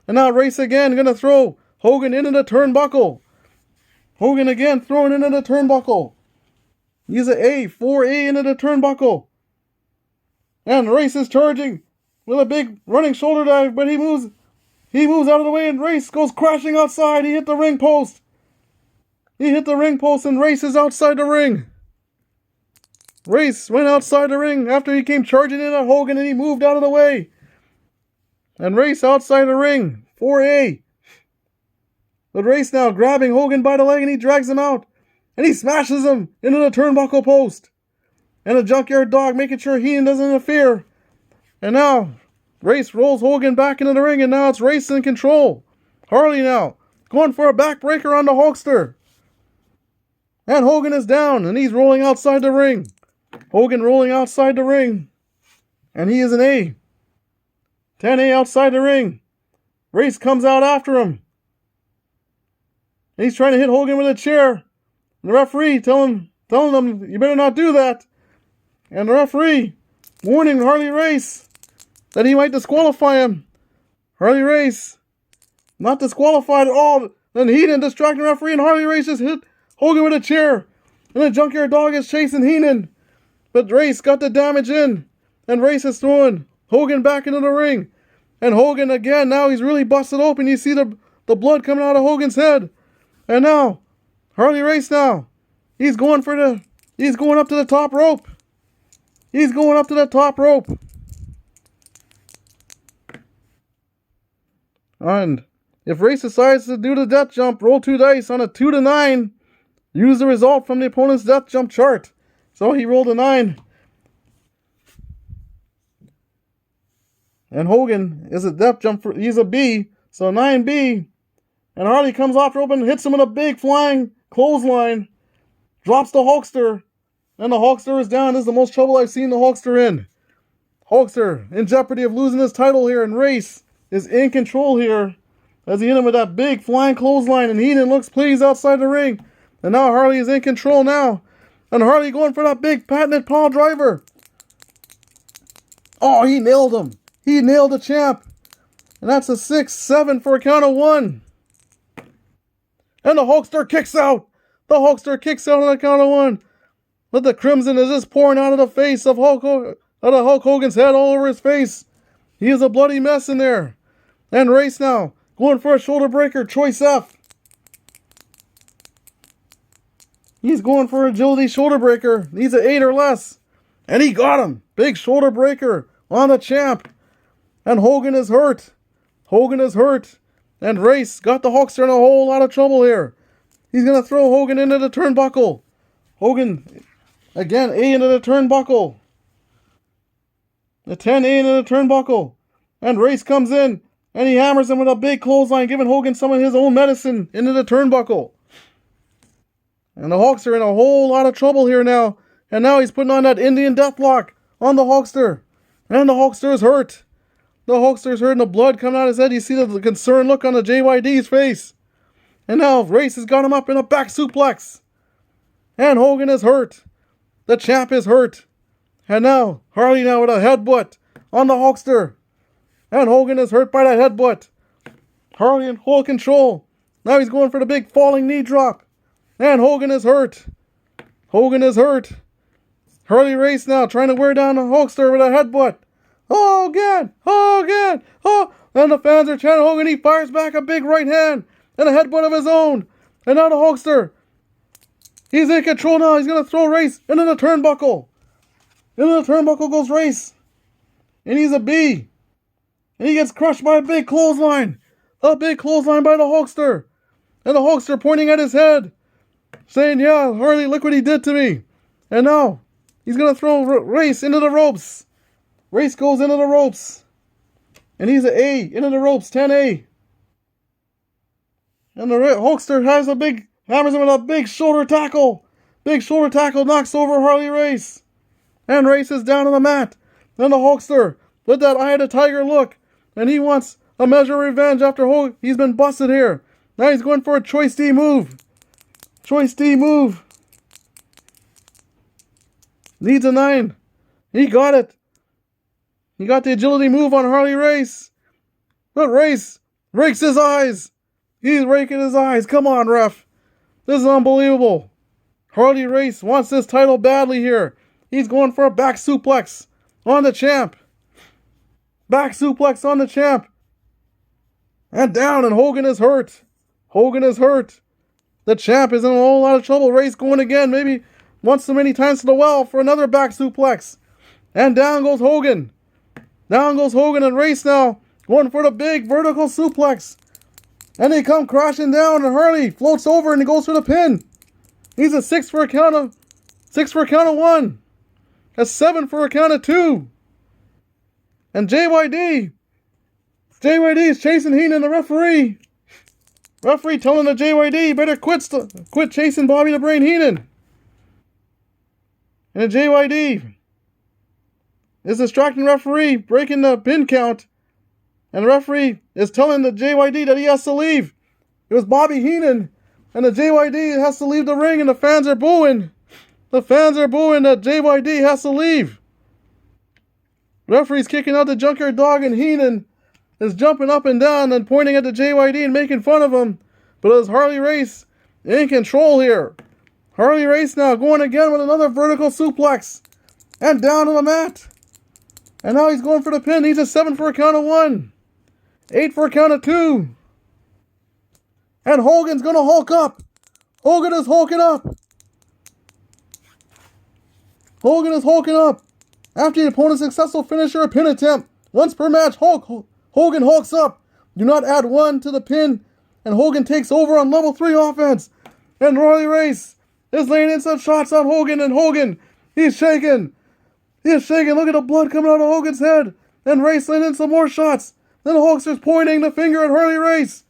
And now Race again going to throw Hogan into the turnbuckle. Hogan again throwing into the turnbuckle. He's an A, 4A into the turnbuckle. And Race is charging with a big running shoulder dive, but he moves out of the way, and Race goes crashing outside. He hit the ring post. And Race is outside the ring. Race went outside the ring after he came charging in at Hogan, and he moved out of the way. And Race outside the ring, 4A. But Race now grabbing Hogan by the leg, and he drags him out. And he smashes him into the turnbuckle post. And a junkyard dog making sure Heenan doesn't interfere. And now Race rolls Hogan back into the ring, and now it's Race in control. Harley now going for a backbreaker on the Hulkster. And Hogan is down, and he's rolling outside the ring. Hogan rolling outside the ring. And he is an A. 10A outside the ring. Race comes out after him. And he's trying to hit Hogan with a chair. And the referee telling him, you better not do that. And the referee warning Harley Race that he might disqualify him. Harley Race not disqualified at all. Then Heenan distracting the referee, and Harley Race just hit Hogan with a chair. And the junkyard dog is chasing Heenan. But Race got the damage in. And Race is throwing Hogan back into the ring. And Hogan again, now he's really busted open. You see the blood coming out of Hogan's head. And now, Harley Race now, he's going up to the top rope. He's going up to the top rope. And If Race decides to do the death jump, roll 2 dice on a 2 to 9. Use the result from the opponent's death jump chart. So he rolled a 9. And Hogan is a death jump, he's a B, so 9B. And Harley comes off rope and hits him with a big flying clothesline. Drops the Hulkster. And the Hulkster is down. This is the most trouble I've seen the Hulkster in. Hulkster in jeopardy of losing his title here, and Race is in control here as he hit him with that big flying clothesline, and Heenan looks pleased outside the ring. And now Harley is in control now. And Harley going for that big patented pile driver. Oh, he nailed him. He nailed the champ. And that's a 6-7 for a count of 1. And the Hulkster kicks out. The Hulkster kicks out on the count of 1. But the crimson is just pouring out of the face of Hulk Hogan's head all over his face. He is a bloody mess in there. And Race now going for a shoulder breaker, choice F. He's going for agility shoulder breaker. Needs an 8 or less. And he got him. Big shoulder breaker on the champ. And Hogan is hurt. Hogan is hurt. And Race got the Hulkster in a whole lot of trouble here. He's going to throw Hogan into the turnbuckle. Hogan, again, A into the turnbuckle. The 10A into the turnbuckle. And Race comes in. And he hammers him with a big clothesline, giving Hogan some of his own medicine into the turnbuckle. And the Hulkster in a whole lot of trouble here now. And now he's putting on that Indian Deathlock on the Hulkster. And the Hulkster is hurt. The Hulkster's hurt and the blood coming out of his head. You see the concerned look on the JYD's face. And now Race has got him up in a back suplex. And Hogan is hurt. The champ is hurt. And now Harley now with a headbutt on the Hulkster. And Hogan is hurt by that headbutt. Harley in full control. Now he's going for the big falling knee drop. And Hogan is hurt. Hogan is hurt. Harley Race now trying to wear down the Hulkster with a headbutt. Hogan! Hogan! Oh! And the fans are chanting Hogan. He fires back a big right hand and a headbutt of his own. And now the Hulkster. He's in control now. He's going to throw Race into the turnbuckle. Into the turnbuckle goes Race. And he's a B. And he gets crushed by a big clothesline. A big clothesline by the Hulkster. And the Hulkster pointing at his head. Saying, yeah, Harley, look what he did to me. And now he's going to throw Race into the ropes. Race goes into the ropes. And he's an A, into the ropes, 10A. And the Hulkster has hammers him with a big shoulder tackle. Big shoulder tackle knocks over Harley Race. And Race is down on the mat. And the Hulkster, with that eye of the tiger look. And he wants a measure of revenge after he's been busted here. Now he's going for a choice D move. Choice D move. Needs a 9. He got it. He got the agility move on Harley Race. But Race rakes his eyes. He's raking his eyes. Come on, ref. This is unbelievable. Harley Race wants this title badly here. He's going for a back suplex on the champ. Back suplex on the champ. And down, and Hogan is hurt. Hogan is hurt. The champ is in a whole lot of trouble. Race going again, maybe once too many times to the well for another back suplex. And down goes Hogan. Down goes Hogan, and Race now going for the big vertical suplex. And they come crashing down, and Harley floats over and he goes for the pin. He's a 6 for a count of 1. A 7 for a count of 2. And JYD is chasing Heenan, the referee. Referee telling the JYD, better quit chasing Bobby the Brain Heenan. And the JYD is distracting referee, breaking the pin count. And the referee is telling the JYD that he has to leave. It was Bobby Heenan. And the JYD has to leave the ring, and the fans are booing. The fans are booing that JYD has to leave. Referee's kicking out the junkyard dog, and Heenan is jumping up and down and pointing at the JYD and making fun of him. But it's Harley Race in control here. Harley Race now going again with another vertical suplex. And down to the mat. And now he's going for the pin. He's a 7 for a count of 1. 8 for a count of 2. And Hogan's going to Hulk up. Hogan is hulking up. Hogan is hulking up. After the opponent's successful finisher or pin attempt. Once per match, Hogan hulks up. Do not add 1 to the pin. And Hogan takes over on level 3 offense. And Harley Race is laying in some shots on Hogan. And Hogan, he's shaking. He's shaking. Look at the blood coming out of Hogan's head. And Race laying in some more shots. Then the Hulkster's pointing the finger at Harley Race.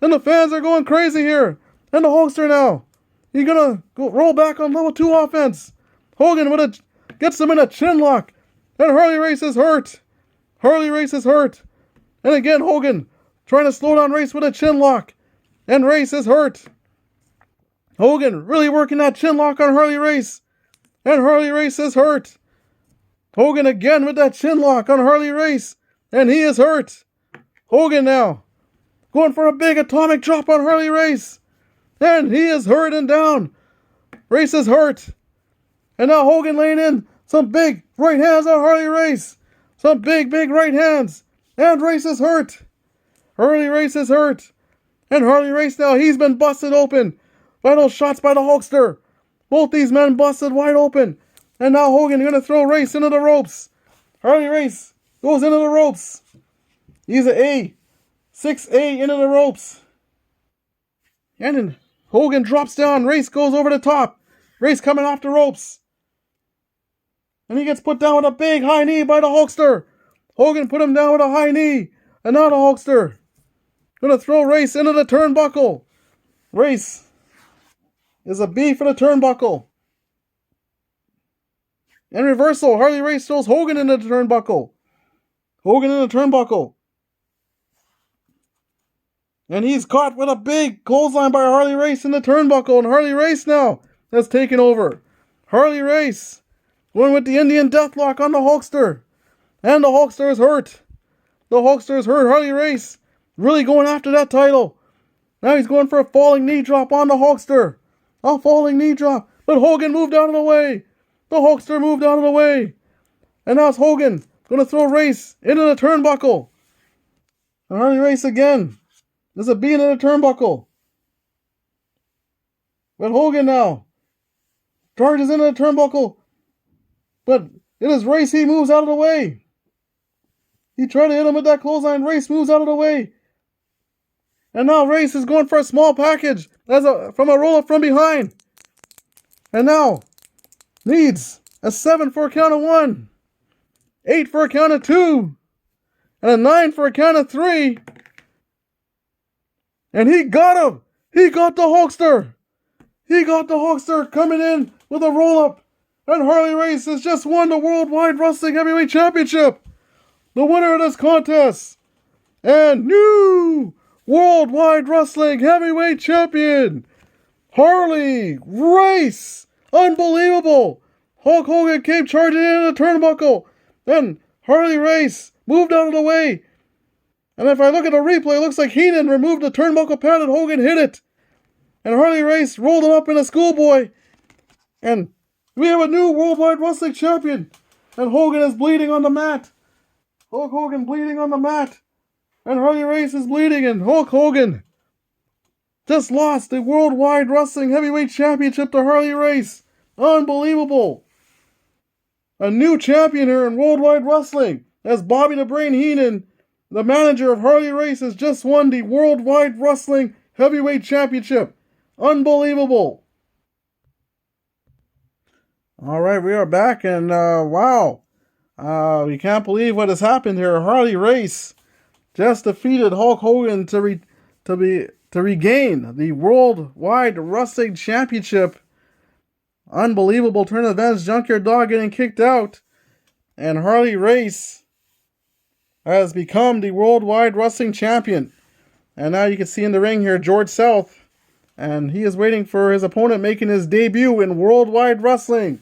And the fans are going crazy here. And the Hulkster now, he's gonna roll back on level 2 offense. Hogan gets him in a chin lock. And Harley Race is hurt. Harley Race is hurt. And again, Hogan trying to slow down Race with a chin lock. And Race is hurt. Hogan really working that chin lock on Harley Race. And Harley Race is hurt. Hogan again with that chin lock on Harley Race. And he is hurt. Hogan now going for a big atomic drop on Harley Race. And he is hurt and down. Race is hurt. And now Hogan laying in some big right hands on Harley Race. Some big right hands. And Race is hurt. Harley Race is hurt. And Harley Race now, he's been busted open by those shots by the Hulkster. Both these men busted wide open. And now Hogan going to throw Race into the ropes. Harley Race goes into the ropes. He's an A. 6A into the ropes. And then Hogan drops down. Race goes over the top. Race coming off the ropes. And he gets put down with a big high knee by the Hulkster. Hogan put him down with a high knee. And now the Hulkster going to throw Race into the turnbuckle. Race is a B for the turnbuckle. And reversal. Harley Race throws Hogan into the turnbuckle. Hogan in the turnbuckle. And he's caught with a big clothesline by Harley Race in the turnbuckle. And Harley Race now has taken over. Harley Race going with the Indian Deathlock on the Hulkster. And the Hulkster is hurt. The Hulkster is hurt. Harley Race really going after that title. Now he's going for a falling knee drop on the Hulkster. A falling knee drop. But Hogan moved out of the way. The Hulkster moved out of the way. And now it's Hogan going to throw Race into the turnbuckle. And Harley Race again. There's a B into the turnbuckle. But Hogan now charges into the turnbuckle. But it is Race. He moves out of the way. He tried to hit him with that clothesline. Race moves out of the way. And now Race is going for a small package from a roll-up from behind. And now needs a 7 for a count of 1. 8 for a count of 2. And a 9 for a count of 3. And he got him. He got the Hulkster. He got the Hulkster coming in with a roll-up. And Harley Race has just won the Worldwide Wrestling Heavyweight Championship. The winner of this contest. And new Worldwide Wrestling Heavyweight Champion, Harley Race. Unbelievable. Hulk Hogan came charging in the turnbuckle. Then Harley Race moved out of the way. And if I look at the replay, it looks like Heenan removed the turnbuckle pad and Hogan hit it. And Harley Race rolled him up in a schoolboy. And we have a new Worldwide Wrestling Champion. And Hogan is bleeding on the mat. Hulk Hogan bleeding on the mat. And Harley Race is bleeding. And Hulk Hogan just lost the Worldwide Wrestling Heavyweight Championship to Harley Race. Unbelievable. A new champion here in Worldwide Wrestling. As Bobby the Brain Heenan, the manager of Harley Race, has just won the Worldwide Wrestling Heavyweight Championship. Unbelievable. All right, we are back, and wow. We can't believe what has happened here. Harley Race just defeated Hulk Hogan to regain the Worldwide Wrestling Championship. Unbelievable turn of events. Junkyard Dog getting kicked out. And Harley Race has become the Worldwide Wrestling Champion. And now you can see in the ring here George South. And he is waiting for his opponent making his debut in Worldwide Wrestling.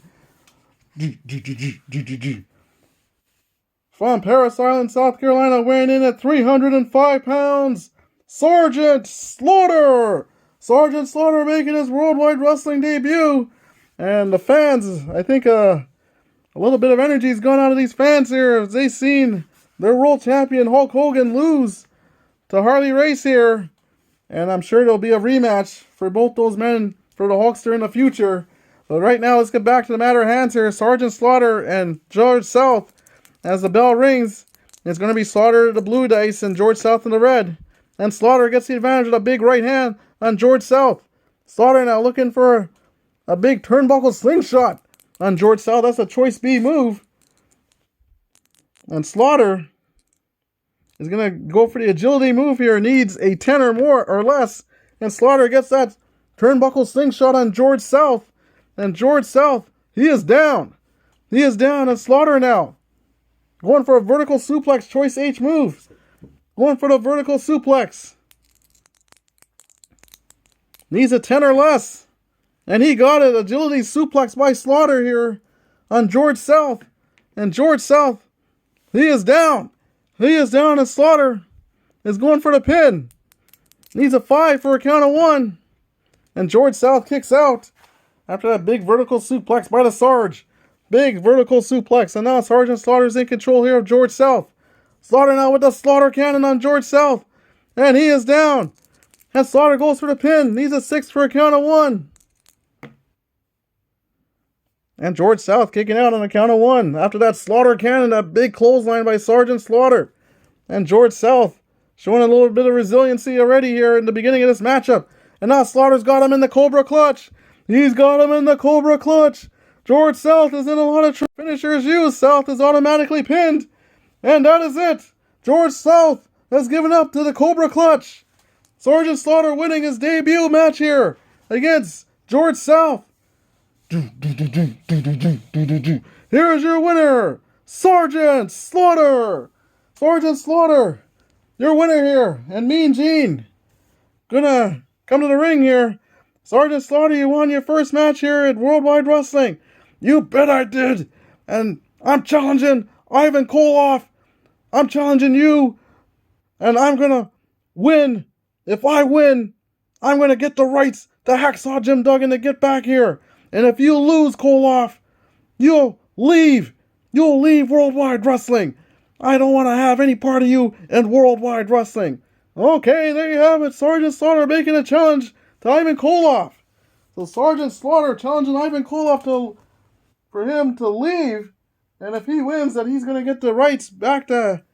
From Parris Island, South Carolina, weighing in at 305 pounds, Sgt Slaughter! Sgt Slaughter making his Worldwide Wrestling debut. And the fans, I think a little bit of energy has gone out of these fans here as they've seen their world champion Hulk Hogan lose to Harley Race here. And I'm sure there'll be a rematch for both those men for the Hulkster in the future. But right now, let's get back to the matter at hand here. Sgt Slaughter and George South. As the bell rings, it's going to be Slaughter the blue dice and George South in the red. And Slaughter gets the advantage of a big right hand on George South. Slaughter now looking for a big turnbuckle slingshot on George South. That's a choice B move. And Slaughter is going to go for the agility move here. Needs a 10 or more or less. And Slaughter gets that turnbuckle slingshot on George South. And George South, he is down. He is down. And Slaughter now going for a vertical suplex choice H move. Going for the vertical suplex. Needs a 10 or less. And he got it. Agility suplex by Slaughter here on George South. And George South, he is down. He is down, and Slaughter is going for the pin. Needs a 5 for a count of 1. And George South kicks out after that big vertical suplex by the Sarge. Big vertical suplex. And now Sergeant Slaughter's in control here of George South. Slaughter now with the Slaughter cannon on George South. And he is down. And Slaughter goes for the pin. Needs a 6 for a count of 1. And George South kicking out on a count of 1. After that Slaughter cannon, that big clothesline by Sergeant Slaughter. And George South showing a little bit of resiliency already here in the beginning of this matchup. And now Slaughter's got him in the Cobra Clutch. He's got him in the Cobra Clutch. George South is in a lot of finishers used. South is automatically pinned. And that is it. George South has given up to the Cobra Clutch. Sergeant Slaughter winning his debut match here against George South. Here is your winner, Sgt Slaughter. Sgt Slaughter, your winner here. And Mean Gene gonna come to the ring here. Sgt Slaughter, you won your first match here at Worldwide Wrestling. You bet I did. And I'm challenging Ivan Koloff. I'm challenging you. And I'm gonna win. If I win, I'm gonna get the rights to Hacksaw Jim Duggan to get back here. And if you lose, Koloff, you'll leave. You'll leave Worldwide Wrestling. I don't want to have any part of you in Worldwide Wrestling. Okay, there you have it. Sgt Slaughter making a challenge to Ivan Koloff. So Sgt Slaughter challenging Ivan Koloff for him to leave. And if he wins, that he's going to get the rights back to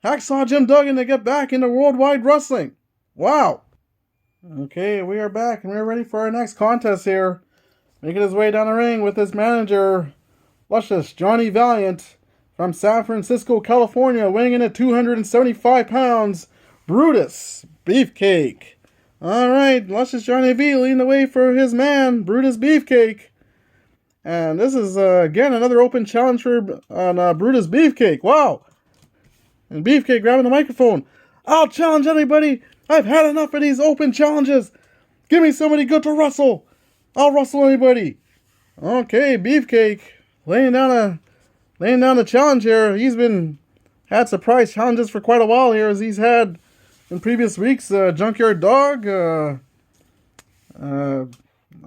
Hacksaw Jim Duggan to get back into Worldwide Wrestling. Wow. Okay, we are back and we're ready for our next contest here. Making his way down the ring with his manager, Luscious Johnny Valiant from San Francisco, California, weighing in at 275 pounds, Brutus Beefcake. Alright, Luscious Johnny V leading the way for his man, Brutus Beefcake. And this is, again, another open challenge for Brutus Beefcake. Wow. And Beefcake grabbing the microphone. I'll challenge anybody. I've had enough of these open challenges. Give me somebody good to wrestle. I'll wrestle anybody. Okay, Beefcake laying down a challenge here. He's had surprise challenges for quite a while here, as he's had in previous weeks. Junkyard Dog. I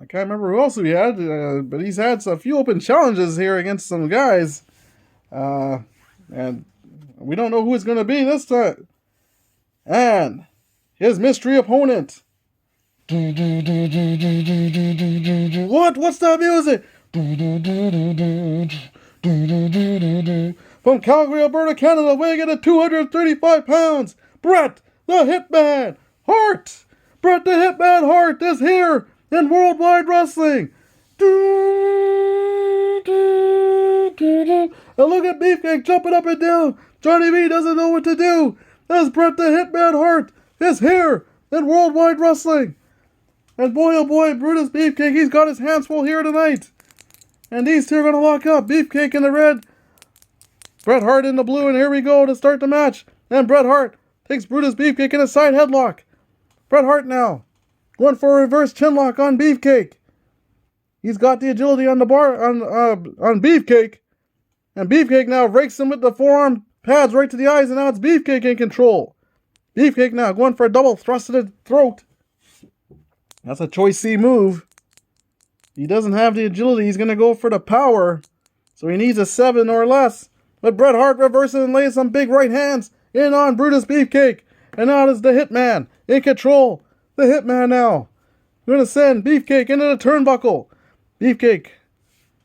can't remember who else he had, but he's had a few open challenges here against some guys, and we don't know who it's going to be this time. And his mystery opponent. What? What's that music? From Calgary, Alberta, Canada, weighing in at 235 pounds, Bret the Hitman Hart. Bret the Hitman Hart is here in Worldwide Wrestling. And look at Beefcake jumping up and down. Johnny V doesn't know what to do, as Bret the Hitman Hart is here in Worldwide Wrestling. And boy, oh boy, Brutus Beefcake, he's got his hands full here tonight. And these two are going to lock up. Beefcake in the red, Bret Hart in the blue, and here we go to start the match. And Bret Hart takes Brutus Beefcake in a side headlock. Bret Hart now going for a reverse chinlock on Beefcake. He's got the agility on the bar on Beefcake. And Beefcake now rakes him with the forearm pads right to the eyes, and now it's Beefcake in control. Beefcake now going for a double thrust to the throat. That's a choice C move. He doesn't have the agility. He's going to go for the power. So he needs a 7 or less. But Bret Hart reverses and lays some big right hands in on Brutus Beefcake. And now it is the Hitman in control. The Hitman now going to send Beefcake into the turnbuckle. Beefcake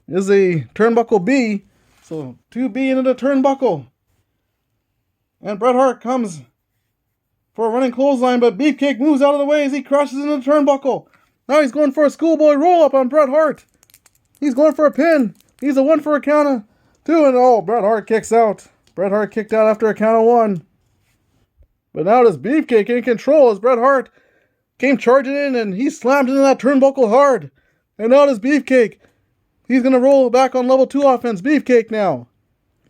is a turnbuckle B. So 2B into the turnbuckle. And Bret Hart comes for a running clothesline, but Beefcake moves out of the way as he crashes into the turnbuckle. Now he's going for a schoolboy roll-up on Bret Hart. He's going for a pin. He's a 1 for a count of 2, and oh, Bret Hart kicks out. Bret Hart kicked out after a count of 1. But now does Beefcake in control as Bret Hart came charging in and he slammed into that turnbuckle hard. And now does Beefcake. He's going to roll back on level 2 offense. Beefcake now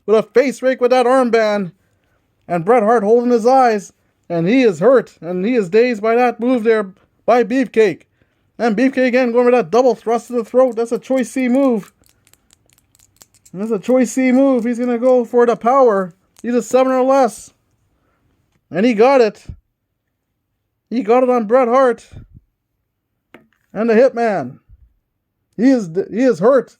with a face rake with that armband. And Bret Hart holding his eyes. And he is hurt. And he is dazed by that move there by Beefcake. And Beefcake again going for that double thrust to the throat. That's a choice C move. That's a choice C move. He's going to go for the power. He's a 7 or less. And he got it. He got it on Bret Hart. And the Hitman. He is hurt.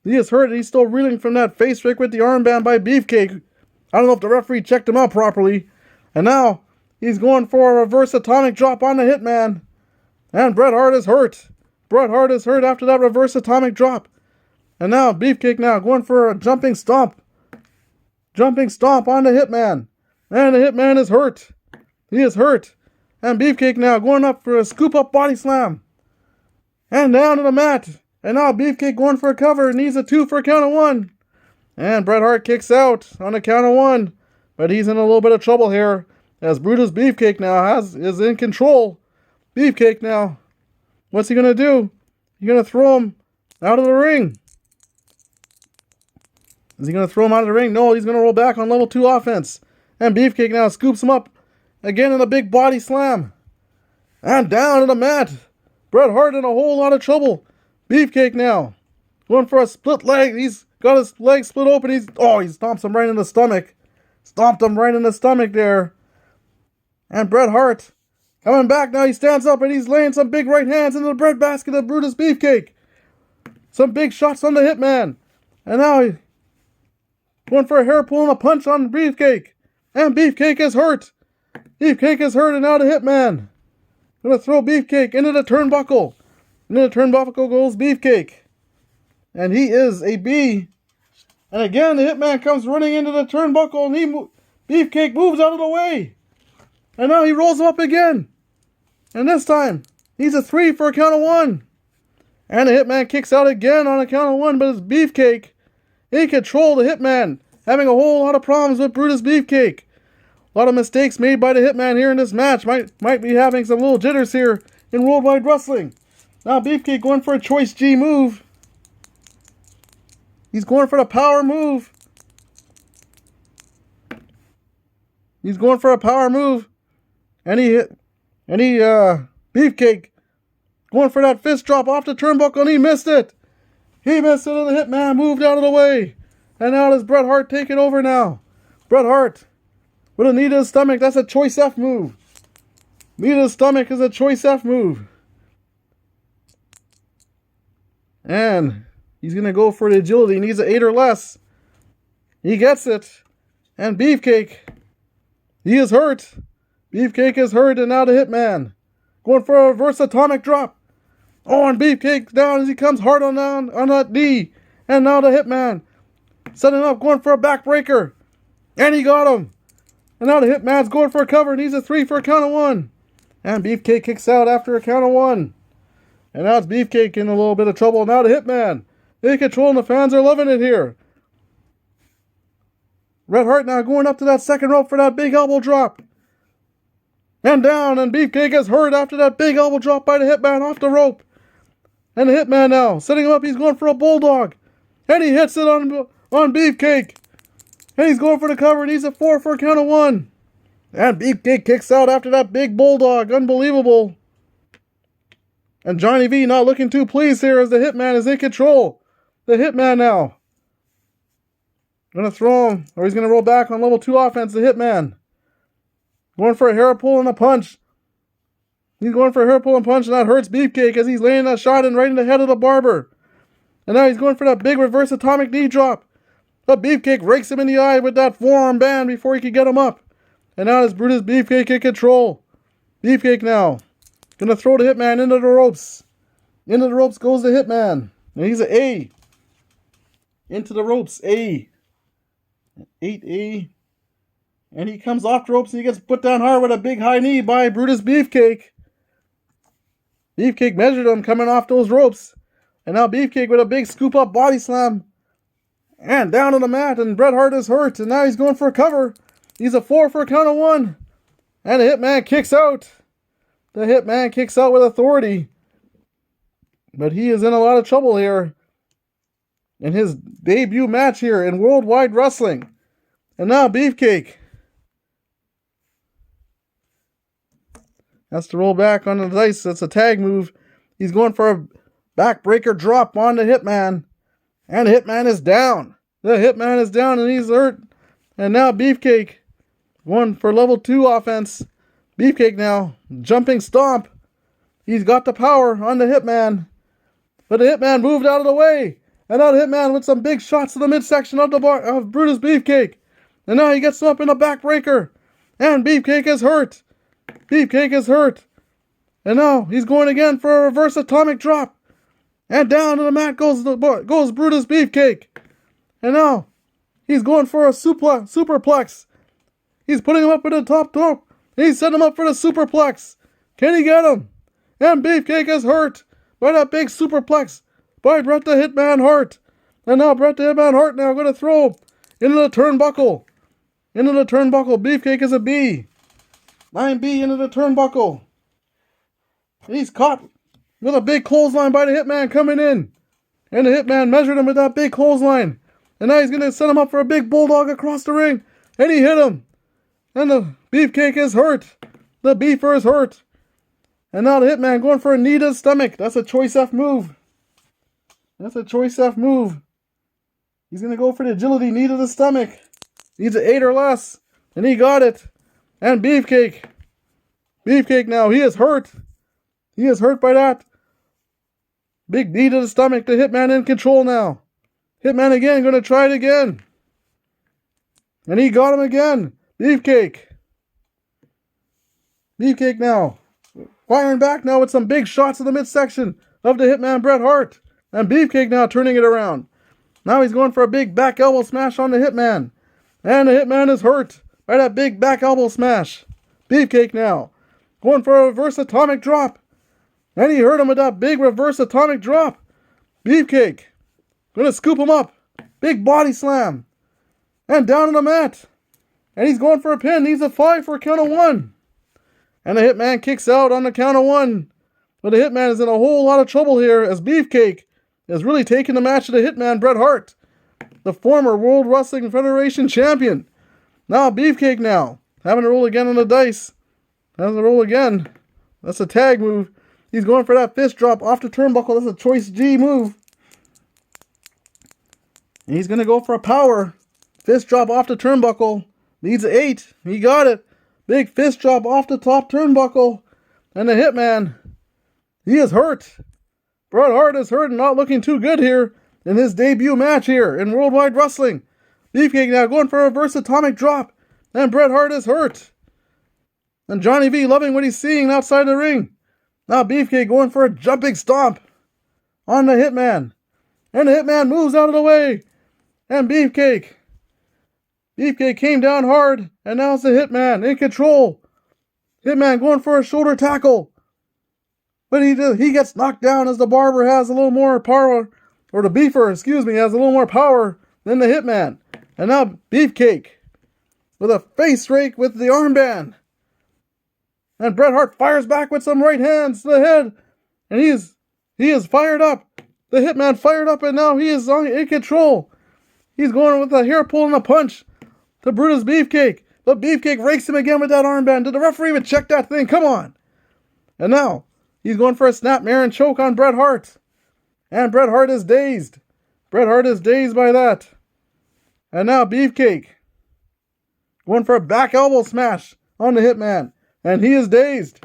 He is hurt. He's still reeling from that face rake with the armband by Beefcake. I don't know if the referee checked him out properly. And now he's going for a reverse atomic drop on the Hitman. And Bret Hart is hurt. Bret Hart is hurt after that reverse atomic drop. And now Beefcake now going for a jumping stomp. Jumping stomp on the Hitman. And the Hitman is hurt. He is hurt. And Beefcake now going up for a scoop up body slam. And down to the mat. And now Beefcake going for a cover. Needs a 2 for a count of 1. And Bret Hart kicks out on a count of 1. But he's in a little bit of trouble here. As Brutus Beefcake now is in control. Beefcake now. What's he going to do? He's going to throw him out of the ring. Is he going to throw him out of the ring? No, he's going to roll back on level 2 offense. And Beefcake now scoops him up again in a big body slam. And down to the mat. Bret Hart in a whole lot of trouble. Beefcake now going for a split leg. He's got his leg split open. He stomps him right in the stomach. Stomped him right in the stomach there. And Bret Hart coming back now. He stands up and he's laying some big right hands into the breadbasket of Brutus Beefcake. Some big shots on the Hitman. And now he's going for a hair pull and a punch on Beefcake. And Beefcake is hurt. Beefcake is hurt and now the Hitman. Gonna throw Beefcake into the turnbuckle. Into the turnbuckle goes Beefcake. And he is a B. And again the Hitman comes running into the turnbuckle and Beefcake moves out of the way. And now he rolls him up again. And this time he's a 3 for a count of 1. And the Hitman kicks out again on a count of 1, but it's Beefcake in control. The Hitman having a whole lot of problems with Brutus Beefcake. A lot of mistakes made by the Hitman here in this match. Might be having some little jitters here in Worldwide Wrestling. Now Beefcake going for a choice G move. He's going for the power move. He's going for a power move. And Beefcake going for that fist drop off the turnbuckle and he missed it. He missed it and the Hitman moved out of the way. And now does Bret Hart taking over now. Bret Hart with a knee to the stomach. That's a choice F move. Knee to the stomach is a choice F move. And he's going to go for the agility. He needs an 8 or less. He gets it. And Beefcake, he is hurt. Beefcake is hurt and now the Hitman going for a reverse atomic drop. Oh, and Beefcake down as he comes hard on that knee. And now the Hitman setting up, going for a backbreaker. And he got him. And now the Hitman's going for a cover. And he's a 3 for a count of 1. And Beefcake kicks out after a count of 1. And now it's Beefcake in a little bit of trouble. Now the Hitman in control and the fans are loving it here. Bret Hart now going up to that second rope for that big elbow drop. And down. And Beefcake is hurt after that big elbow drop by the Hitman off the rope. And the Hitman now setting him up. He's going for a bulldog. And he hits it on Beefcake. And he's going for the cover. And he's a 4 for a count of 1. And Beefcake kicks out after that big bulldog. Unbelievable. And Johnny V not looking too pleased here as the Hitman is in control. The Hitman now gonna throw him, or he's gonna roll back on level 2 offense. The Hitman going for a hair pull and a punch. He's going for a hair pull and punch, and that hurts Beefcake as he's laying that shot in right in the head of the barber. And now he's going for that big reverse atomic knee drop. But Beefcake rakes him in the eye with that forearm band before he could get him up. And now it's Brutus Beefcake in control. Beefcake now gonna throw the Hitman into the ropes. Into the ropes goes the Hitman. And he's an A. Into the ropes, A. 8A. And he comes off the ropes and he gets put down hard with a big high knee by Brutus Beefcake. Beefcake measured him coming off those ropes. And now Beefcake with a big scoop up body slam. And down on the mat, and Bret Hart is hurt. And now he's going for a cover. He's a 4 for a count of 1. And the Hitman kicks out. The Hitman kicks out with authority. But he is in a lot of trouble here. In his debut match here in Worldwide Wrestling. And now Beefcake has to roll back on the dice. That's a tag move. He's going for a backbreaker drop on the Hitman. And the Hitman is down. The Hitman is down and he's hurt. And now Beefcake going for level 2 offense. Beefcake now jumping stomp. He's got the power on the Hitman. But the Hitman moved out of the way. And now the Hitman with some big shots to the midsection of of Brutus Beefcake. And now he gets up in a backbreaker. And Beefcake is hurt. Beefcake is hurt. And now he's going again for a reverse atomic drop. And down to the mat goes Brutus Beefcake. And now he's going for a superplex. He's putting him up in the top rope. He's setting him up for the superplex. Can he get him? And Beefcake is hurt by that big superplex by Bret the Hitman Hart. And now Bret the Hitman Hart now going to throw into the turnbuckle. Into the turnbuckle. Beefcake is a B. 9B into the turnbuckle. He's caught with a big clothesline by the Hitman coming in. And the Hitman measured him with that big clothesline. And now he's going to set him up for a big bulldog across the ring. And he hit him. And the Beefcake is hurt. The Beefer is hurt. And now the Hitman going for a knee to the stomach. That's a choice F move. That's a choice F move. He's going to go for the agility knee to the stomach. Needs an 8 or less. And he got it. And Beefcake now, he is hurt. He is hurt by that. Big knee to the stomach. The Hitman in control now. Hitman again, going to try it again. And he got him again. Beefcake now. Firing back now with some big shots in the midsection of the Hitman Bret Hart. And Beefcake now turning it around. Now he's going for a big back elbow smash on the Hitman. And the Hitman is hurt by that big back elbow smash. Beefcake now going for a reverse atomic drop. And he hurt him with that big reverse atomic drop. Beefcake going to scoop him up. Big body slam. And down on the mat. And he's going for a pin. He's a 5 for a count of 1. And the Hitman kicks out on the count of 1. But the Hitman is in a whole lot of trouble here as Beefcake is really taking the match to the Hitman Bret Hart, the former World Wrestling Federation champion. Now Beefcake now having to roll again on the dice. Has to roll again. That's a tag move. He's going for that fist drop off the turnbuckle. That's a choice G move. And he's going to go for a power fist drop off the turnbuckle. Needs an 8. He got it. Big fist drop off the top turnbuckle. And the Hitman, he is hurt. Bret Hart is hurt and not looking too good here in his debut match here in Worldwide Wrestling. Beefcake now going for a reverse atomic drop. And Bret Hart is hurt. And Johnny V loving what he's seeing outside the ring. Now Beefcake going for a jumping stomp on the Hitman. And the Hitman moves out of the way. And Beefcake came down hard. And now it's the Hitman in control. Hitman going for a shoulder tackle. But he gets knocked down as the Barber has a little more power. Or the Beefer, has a little more power than the Hitman. And now Beefcake with a face rake with the armband. And Bret Hart fires back with some right hands to the head. And he is fired up. The Hitman fired up and now he is in control. He's going with a hair pull and a punch to Brutus Beefcake. But Beefcake rakes him again with that armband. Did the referee even check that thing? Come on. And now he's going for a snapmare and choke on Bret Hart. And Bret Hart is dazed. Bret Hart is dazed by that. And now Beefcake going for a back elbow smash on the Hitman. And he is dazed.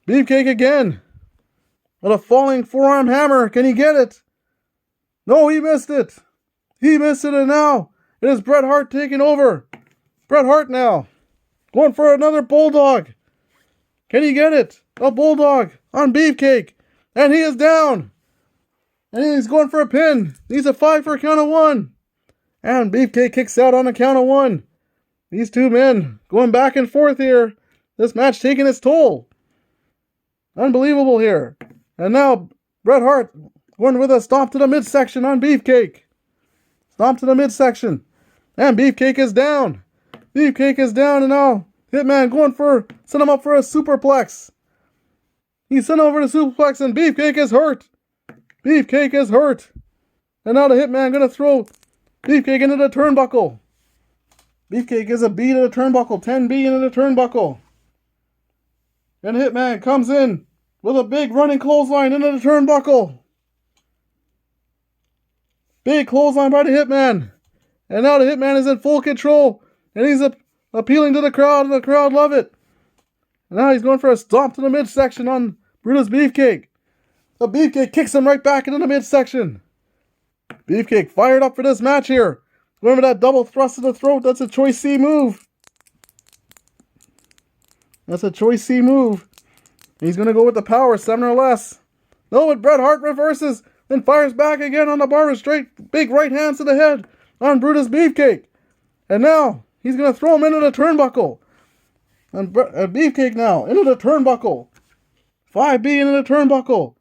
Beefcake again with a falling forearm hammer. Can he get it? No, he missed it. He missed it, and now it is Bret Hart taking over. Bret Hart now going for another bulldog. Can he get it? A bulldog on Beefcake. And he is down. And he's going for a pin. He's a 5 for a count of 1. And Beefcake kicks out on a count of 1. These two men going back and forth here. This match taking its toll. Unbelievable here. And now Bret Hart going with a stomp to the midsection on Beefcake. Stomp to the midsection. And Beefcake is down. Beefcake is down, and now Hitman going for, send him up for a superplex. He's sent over to superplex, and Beefcake is hurt. Beefcake is hurt. And now the Hitman going to throw Beefcake into the turnbuckle. Beefcake is a B to the turnbuckle, 10B into the turnbuckle. And Hitman comes in with a big running clothesline into the turnbuckle. Big clothesline by the Hitman. And now the Hitman is in full control. And he's appealing to the crowd, and the crowd love it. And now he's going for a stomp to the midsection on Brutus Beefcake. The Beefcake kicks him right back into the midsection. Beefcake fired up for this match here. Going for that double thrust to the throat. That's a choice C move. That's a choice C move. He's going to go with the power, 7 or less. No, but Bret Hart reverses, then fires back again on the bar with straight, big right hands to the head on Brutus Beefcake. And now he's going to throw him into the turnbuckle. And Beefcake now into the turnbuckle. 5B into the turnbuckle.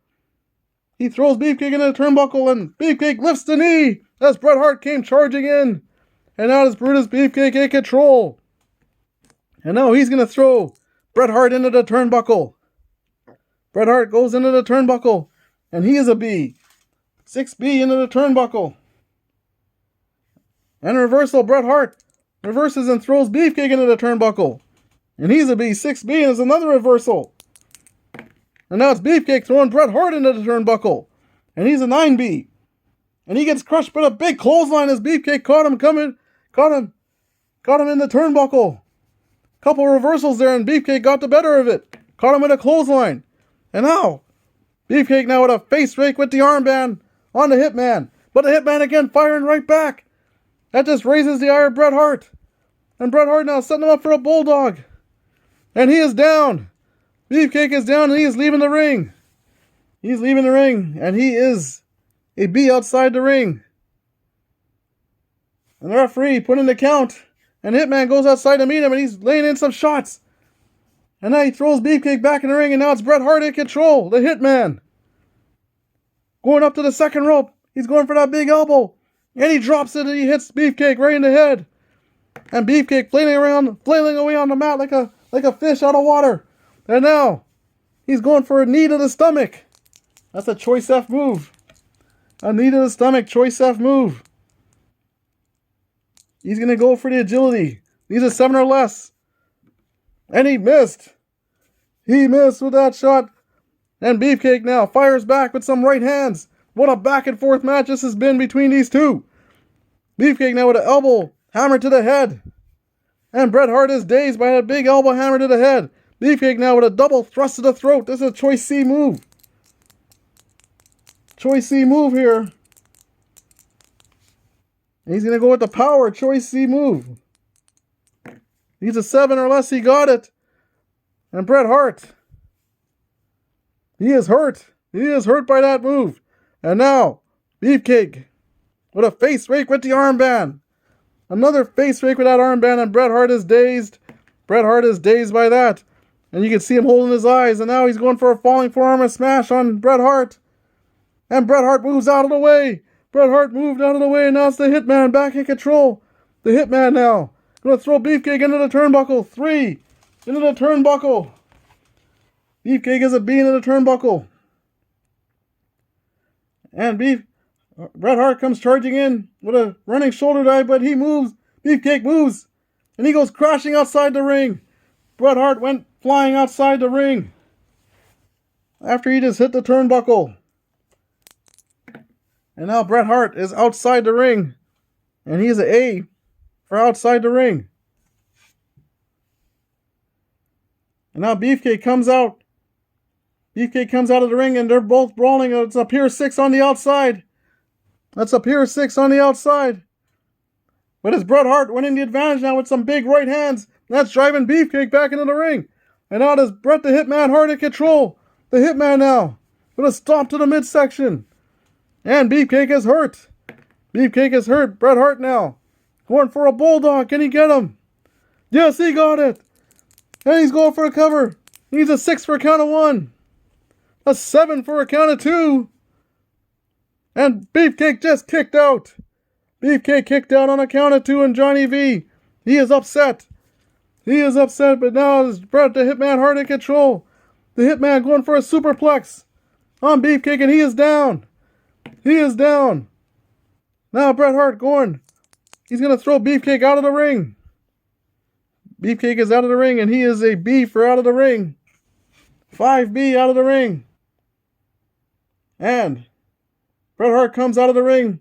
He throws Beefcake into the turnbuckle, and Beefcake lifts the knee as Bret Hart came charging in. And now it's Brutus Beefcake in control. And now he's going to throw Bret Hart into the turnbuckle. Bret Hart goes into the turnbuckle, and he is a B. 6B into the turnbuckle. And reversal, Bret Hart reverses and throws Beefcake into the turnbuckle. And he's a B. 6B, and it's another reversal. And now it's Beefcake throwing Bret Hart into the turnbuckle. And he's a 9B. And he gets crushed by a big clothesline as Beefcake caught him in the turnbuckle. Couple reversals there, and Beefcake got the better of it. Caught him with a clothesline. And now, Beefcake now with a face rake with the armband on the Hitman. But the Hitman again firing right back. That just raises the ire of Bret Hart. And Bret Hart now setting him up for a bulldog. And he is down. Beefcake is down, and he is leaving the ring. He's leaving the ring, and he is a B outside the ring. And the referee put in the count, and Hitman goes outside to meet him, and he's laying in some shots. And now he throws Beefcake back in the ring, and now it's Bret Hart in control, the Hitman. Going up to the second rope. He's going for that big elbow. And he drops it, and he hits Beefcake right in the head. And Beefcake flailing away on the mat like a fish out of water. And now, he's going for a knee to the stomach. That's a choice F move. A knee to the stomach, choice F move. He's going to go for the agility. These are 7 or less. And he missed. He missed with that shot. And Beefcake now fires back with some right hands. What a back and forth match this has been between these two. Beefcake now with an elbow hammer to the head. And Bret Hart is dazed by that big elbow hammer to the head. Beefcake now with a double thrust to the throat. This is a choice C move. Choice C move here. He's going to go with the power. Choice C move. He's a 7 or less. He got it. And Bret Hart. He is hurt. He is hurt by that move. And now, Beefcake with a face rake with the armband. Another face rake with that armband, and Bret Hart is dazed. Bret Hart is dazed by that. And you can see him holding his eyes. And now he's going for a falling forearm smash on Bret Hart. And Bret Hart moves out of the way. Bret Hart moved out of the way, and now it's the Hitman back in control. The Hitman now going to throw Beefcake into the turnbuckle. 3 into the turnbuckle. Beefcake is a B into the turnbuckle. And Bret Hart comes charging in with a running shoulder dive, but he moves. Beefcake moves. And he goes crashing outside the ring. Bret Hart went flying outside the ring after he just hit the turnbuckle. And now Bret Hart is outside the ring. And he's an A for outside the ring. And now Beefcake comes out. Beefcake comes out of the ring, and they're both brawling. It's a Pier 6 on the outside. That's a Pier 6 on the outside. But it's Bret Hart winning the advantage now with some big right hands. That's driving Beefcake back into the ring. And now does Bret the Hitman Hart in control. The Hitman now with a stomp to the midsection. And Beefcake is hurt. Beefcake is hurt. Bret Hart now going for a bulldog. Can he get him? Yes, he got it. And he's going for a cover. He needs a 6 for a count of 1. A 7 for a count of 2. And Beefcake just kicked out. Beefcake kicked out on a count of 2, and Johnny V, he is upset. He is upset, but now is Bret the Hitman Hart in control. The Hitman going for a superplex on Beefcake, and he is down. He is down. Now Bret Hart going. He's going to throw Beefcake out of the ring. Beefcake is out of the ring, and he is a B for out of the ring. 5B out of the ring. And Bret Hart comes out of the ring.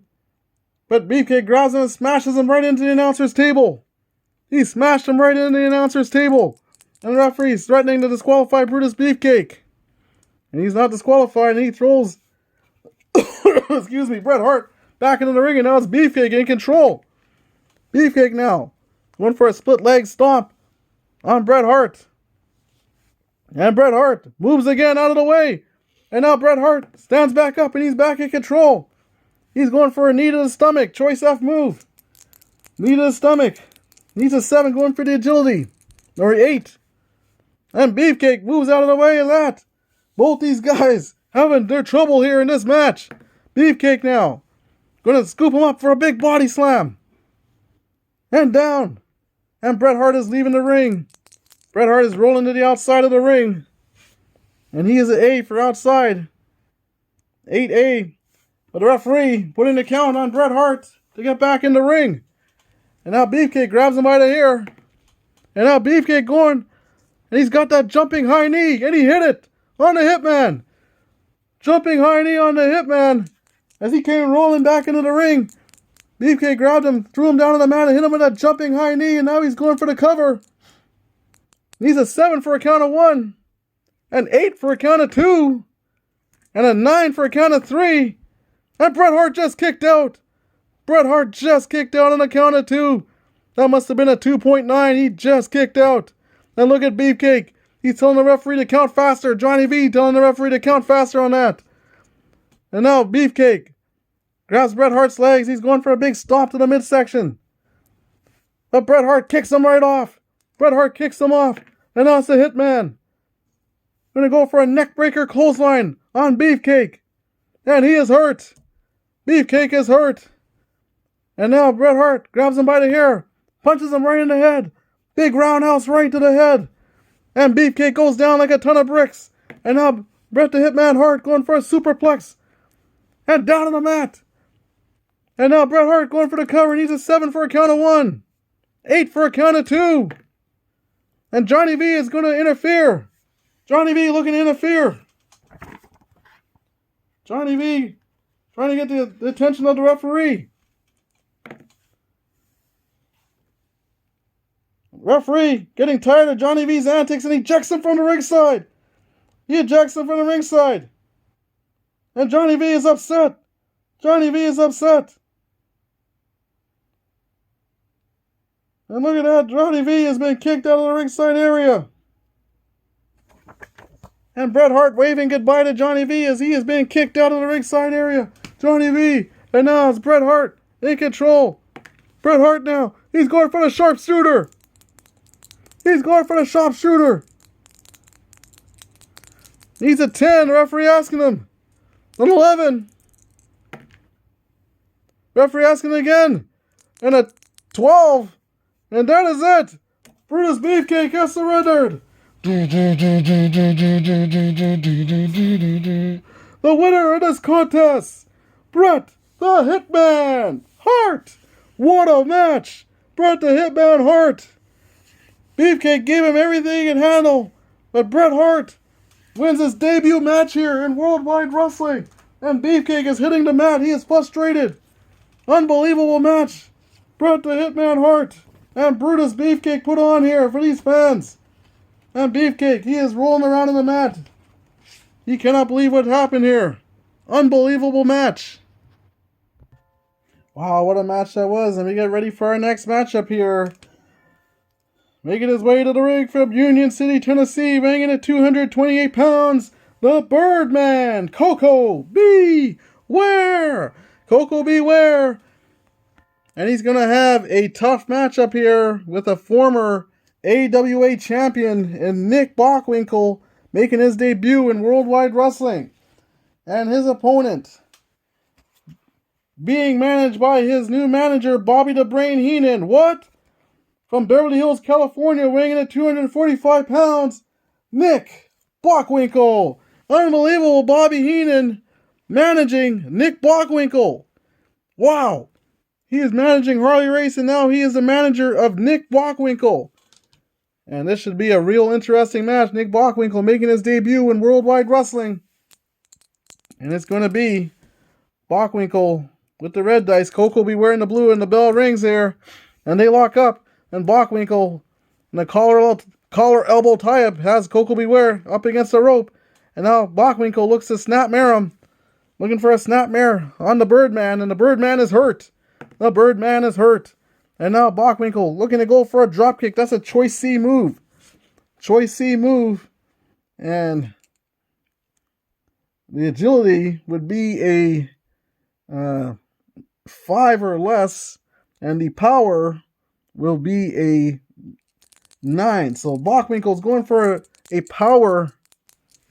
But Beefcake grabs him and smashes him right into the announcer's table. He smashed him right into the announcer's table. And the referee is threatening to disqualify Brutus Beefcake. And he's not disqualified, and he throws excuse me, Bret Hart back into the ring, and now it's Beefcake in control. Beefcake now going for a split leg stomp on Bret Hart. And Bret Hart moves again out of the way. And now Bret Hart stands back up, and he's back in control. He's going for a knee to the stomach. Choice F move. Knee to the stomach. Needs a 7 going for the agility. Or 8. And Beefcake moves out of the way of that. Both these guys having their trouble here in this match. Beefcake now going to scoop him up for a big body slam. And down. And Bret Hart is leaving the ring. Bret Hart is rolling to the outside of the ring. And he is an A for outside. 8A. But the referee put in the count on Bret Hart to get back in the ring. And now Beefcake grabs him by the hair. And now Beefcake going. And he's got that jumping high knee. And he hit it on the Hitman. Jumping high knee on the Hitman. As he came rolling back into the ring. Beefcake grabbed him, threw him down on the mat, and hit him with that jumping high knee. And now he's going for the cover. He's a 7 for a count of 1. An 8 for a count of 2. And a 9 for a count of 3. And Bret Hart just kicked out. Bret Hart just kicked out on a count of 2. That must have been a 2.9. He just kicked out. And look at Beefcake. He's telling the referee to count faster. Johnny V telling the referee to count faster on that. And now Beefcake grabs Bret Hart's legs. He's going for a big stomp to the midsection. But Bret Hart kicks him right off. Bret Hart kicks him off. And now it's the Hitman. Going to go for a neckbreaker clothesline on Beefcake. And he is hurt. Beefcake is hurt. And now Bret Hart grabs him by the hair. Punches him right in the head. Big roundhouse right to the head. And Beefcake goes down like a ton of bricks. And now Bret the Hitman Hart going for a superplex. And down on the mat. And now Bret Hart going for the cover. Needs a 7 for a count of 1. 8 for a count of 2. And Johnny V is going to interfere. Johnny V looking to interfere. Johnny V trying to get the attention of the referee. Referee getting tired of Johnny V's antics, and he ejects him from the ringside. He ejects him from the ringside. And Johnny V is upset. Johnny V is upset. And look at that. Johnny V has been kicked out of the ringside area. And Bret Hart waving goodbye to Johnny V as he is being kicked out of the ringside area. Johnny V. And now it's Bret Hart in control. Bret Hart now. He's going for the sharpshooter. He's going for the sharpshooter. He's a 10. Referee asking him. An 11. Referee asking again. And a 12. And that is it. Brutus Beefcake has surrendered. The winner of this contest, Bret the Hitman Hart. What a match. Bret the Hitman Hart. Beefcake gave him everything he could handle, but Bret Hart wins his debut match here in Worldwide Wrestling. And Beefcake is hitting the mat. He is frustrated. Unbelievable match. Bret the Hitman Hart and Brutus Beefcake put on here for these fans. And Beefcake, he is rolling around on the mat. He cannot believe what happened here. Unbelievable match. Wow, what a match that was. And we get ready for our next matchup here. Making his way to the ring from Union City, Tennessee, weighing at 228 pounds, the Birdman, Koko B. Ware. Koko B. Ware. And he's going to have a tough matchup here with a former AWA champion and Nick Bockwinkle making his debut in Worldwide Wrestling. And his opponent being managed by his new manager, Bobby the Brain Heenan. What? From Beverly Hills, California, weighing in at 245 pounds, Nick Bockwinkle. Unbelievable, Bobby Heenan managing Nick Bockwinkle. Wow. He is managing Harley Race, and now he is the manager of Nick Bockwinkle. And this should be a real interesting match. Nick Bockwinkle making his debut in Worldwide Wrestling. And it's going to be Bockwinkle with the red dice. Koko will be wearing the blue, and the bell rings here. And they lock up. And Bockwinkle, in the collar elbow tie-up, has Koko Beware up against the rope. And now Bockwinkle looks to snapmare him. Looking for a snapmare on the Birdman. And the Birdman is hurt. The Birdman is hurt. And now Bockwinkle looking to go for a dropkick. That's a choice C move. Choice C move. And the agility would be a 5 or less. And the power will be a 9. So Bockwinkle's going for a power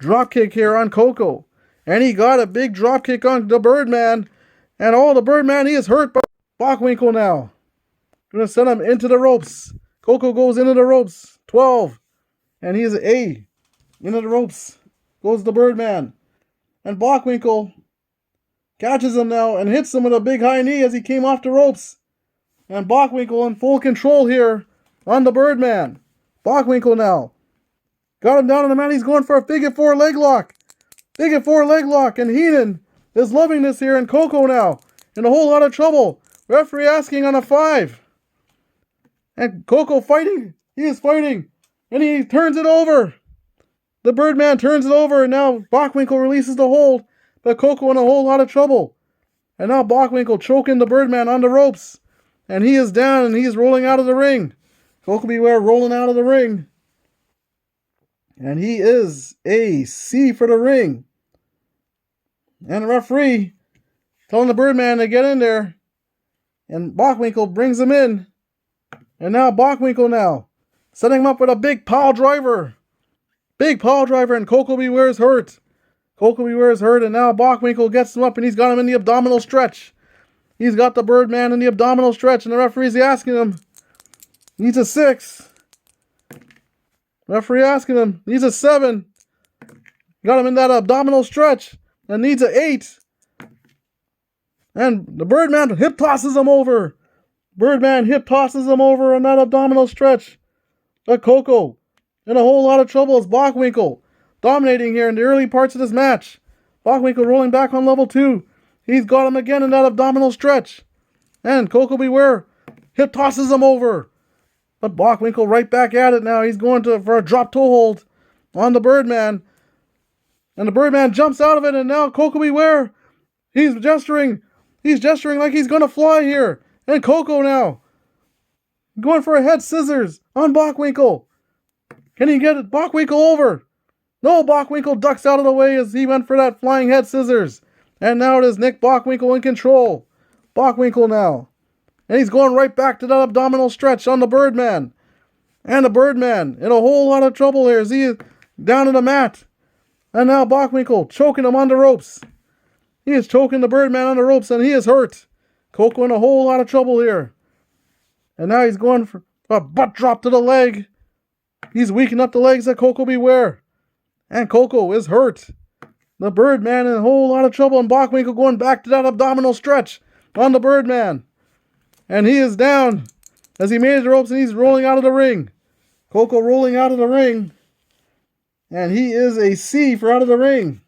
dropkick here on Koko. And he got a big dropkick on the Birdman. And the Birdman, he is hurt by Bockwinkle now. Gonna send him into the ropes. Koko goes into the ropes. 12. And he's into the ropes. Goes the Birdman. And Bockwinkle catches him now and hits him with a big high knee as he came off the ropes. And Bockwinkle in full control here on the Birdman. Bockwinkle now. Got him down on the mat. He's going for a figure 4 leg lock. Figure 4 leg lock. And Heenan is loving this here. And Koko now in a whole lot of trouble. Referee asking on a 5. And Koko fighting. He is fighting. And he turns it over. The Birdman turns it over. And now Bockwinkle releases the hold. But Koko in a whole lot of trouble. And now Bockwinkle choking the Birdman on the ropes. And he is down and he is rolling out of the ring. Koko Beware rolling out of the ring. And he is a C for the ring. And the referee telling the Birdman to get in there. And Bockwinkle brings him in. And now Bockwinkle now setting him up with a big pile driver. Big pile driver, and Koko Beware is hurt. Koko Beware is hurt, and now Bockwinkle gets him up and he's got him in the abdominal stretch. He's got the Birdman in the abdominal stretch, and the referee's asking him, needs a 6. Referee asking him, needs a 7. Got him in that abdominal stretch, and needs an 8. And the Birdman hip tosses him over. Birdman hip tosses him over on that abdominal stretch. But Koko in a whole lot of trouble as Bockwinkle dominating here in the early parts of this match. Bockwinkle rolling back on level 2. He's got him again in that abdominal stretch. And Koko Beware hip tosses him over. But Bockwinkle right back at it now. He's going for a drop toe hold on the Birdman. And the Birdman jumps out of it, and now Koko Beware, he's gesturing. He's gesturing like he's going to fly here. And Koko now going for a head scissors on Bockwinkle. Can he get Bockwinkle over? No, Bockwinkle ducks out of the way as he went for that flying head scissors. And now it is Nick Bockwinkle in control. Bockwinkle now. And he's going right back to that abdominal stretch on the Birdman. And the Birdman in a whole lot of trouble here as he is down on the mat. And now Bockwinkle choking him on the ropes. He is choking the Birdman on the ropes and he is hurt. Koko in a whole lot of trouble here. And now he's going for a butt drop to the leg. He's weakening up the legs of Koko Beware. And Koko is hurt. The Birdman in a whole lot of trouble, and Bockwinkle going back to that abdominal stretch on the Birdman. And he is down as he made the ropes and he's rolling out of the ring. Koko rolling out of the ring. And he is a C for out of the ring.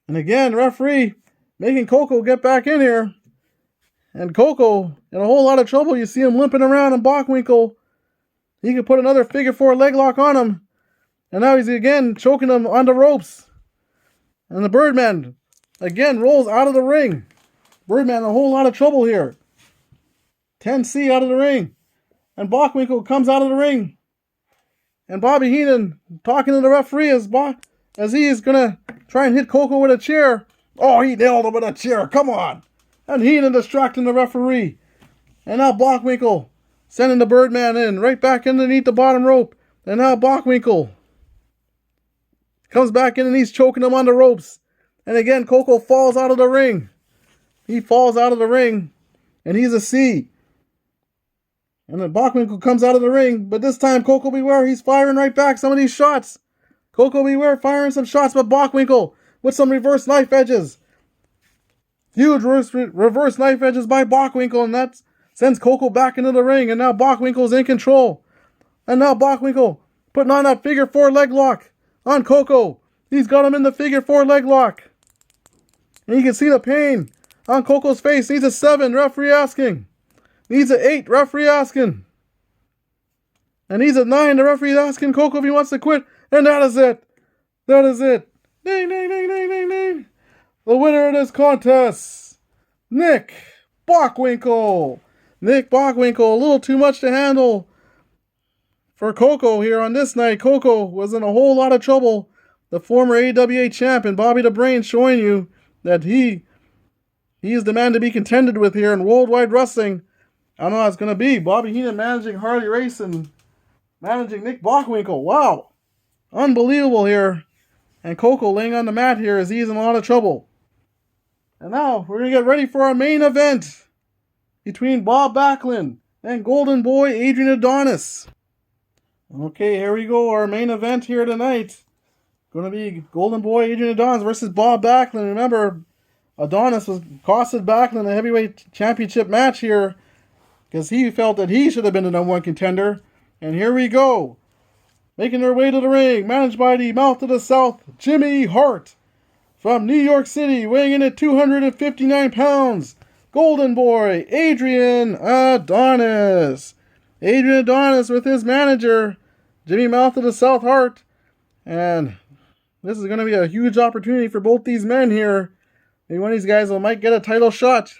And again, referee making Koko get back in here. And Koko in a whole lot of trouble. You see him limping around, and Bockwinkle, he could put another figure 4 leg lock on him. And now he's again choking him on the ropes. And the Birdman again rolls out of the ring. Birdman in a whole lot of trouble here. 10C out of the ring. And Bockwinkle comes out of the ring. And Bobby Heenan talking to the referee as he is going to try and hit Koko with a chair. Oh, he nailed him with a chair. Come on. And Heenan distracting the referee. And now Bockwinkle sending the Birdman in, right back underneath the bottom rope. And now Bockwinkle comes back in and he's choking him on the ropes. And again, Koko falls out of the ring. He falls out of the ring, and he's a C. And then Bockwinkle comes out of the ring, but this time Koko Beware, he's firing right back some of these shots. Koko Beware firing some shots, but Bockwinkle with some reverse knife edges. Huge reverse knife edges by Bockwinkle, and that sends Koko back into the ring, and now Bockwinkle's in control. And now Bockwinkle putting on that figure 4 leg lock on Koko. He's got him in the figure 4 leg lock. And you can see the pain on Koko's face. Needs a 7, referee asking. Needs an 8, referee asking. And he's at 9, the referee asking Koko if he wants to quit. And that is it. That is it. Ding, ding, ding, ding, ding, ding. The winner of this contest, Nick Bockwinkle. Nick Bockwinkle, a little too much to handle for Koko here on this night. Koko was in a whole lot of trouble. The former AWA champion, Bobby the Brain, showing you that he is the man to be contended with here in Worldwide Wrestling. I don't know how it's going to be. Bobby Heenan managing Harley Race and managing Nick Bockwinkle. Wow. Unbelievable here. And Koko laying on the mat here as he's in a lot of trouble. And now we're going to get ready for our main event between Bob Backlund and Golden Boy Adrian Adonis. Okay, here we go. Our main event here tonight. Going to be Golden Boy Adrian Adonis versus Bob Backlund. Remember, Adonis was costed Backlund a heavyweight championship match here because he felt that he should have been the #1 contender. And here we go. Making their way to the ring, managed by the Mouth of the South, Jimmy Hart. From New York City, weighing in at 259 pounds, Golden Boy, Adrian Adonis. Adrian Adonis with his manager, Jimmy Mouth of the South Hart. And this is going to be a huge opportunity for both these men here. Maybe one of these guys might get a title shot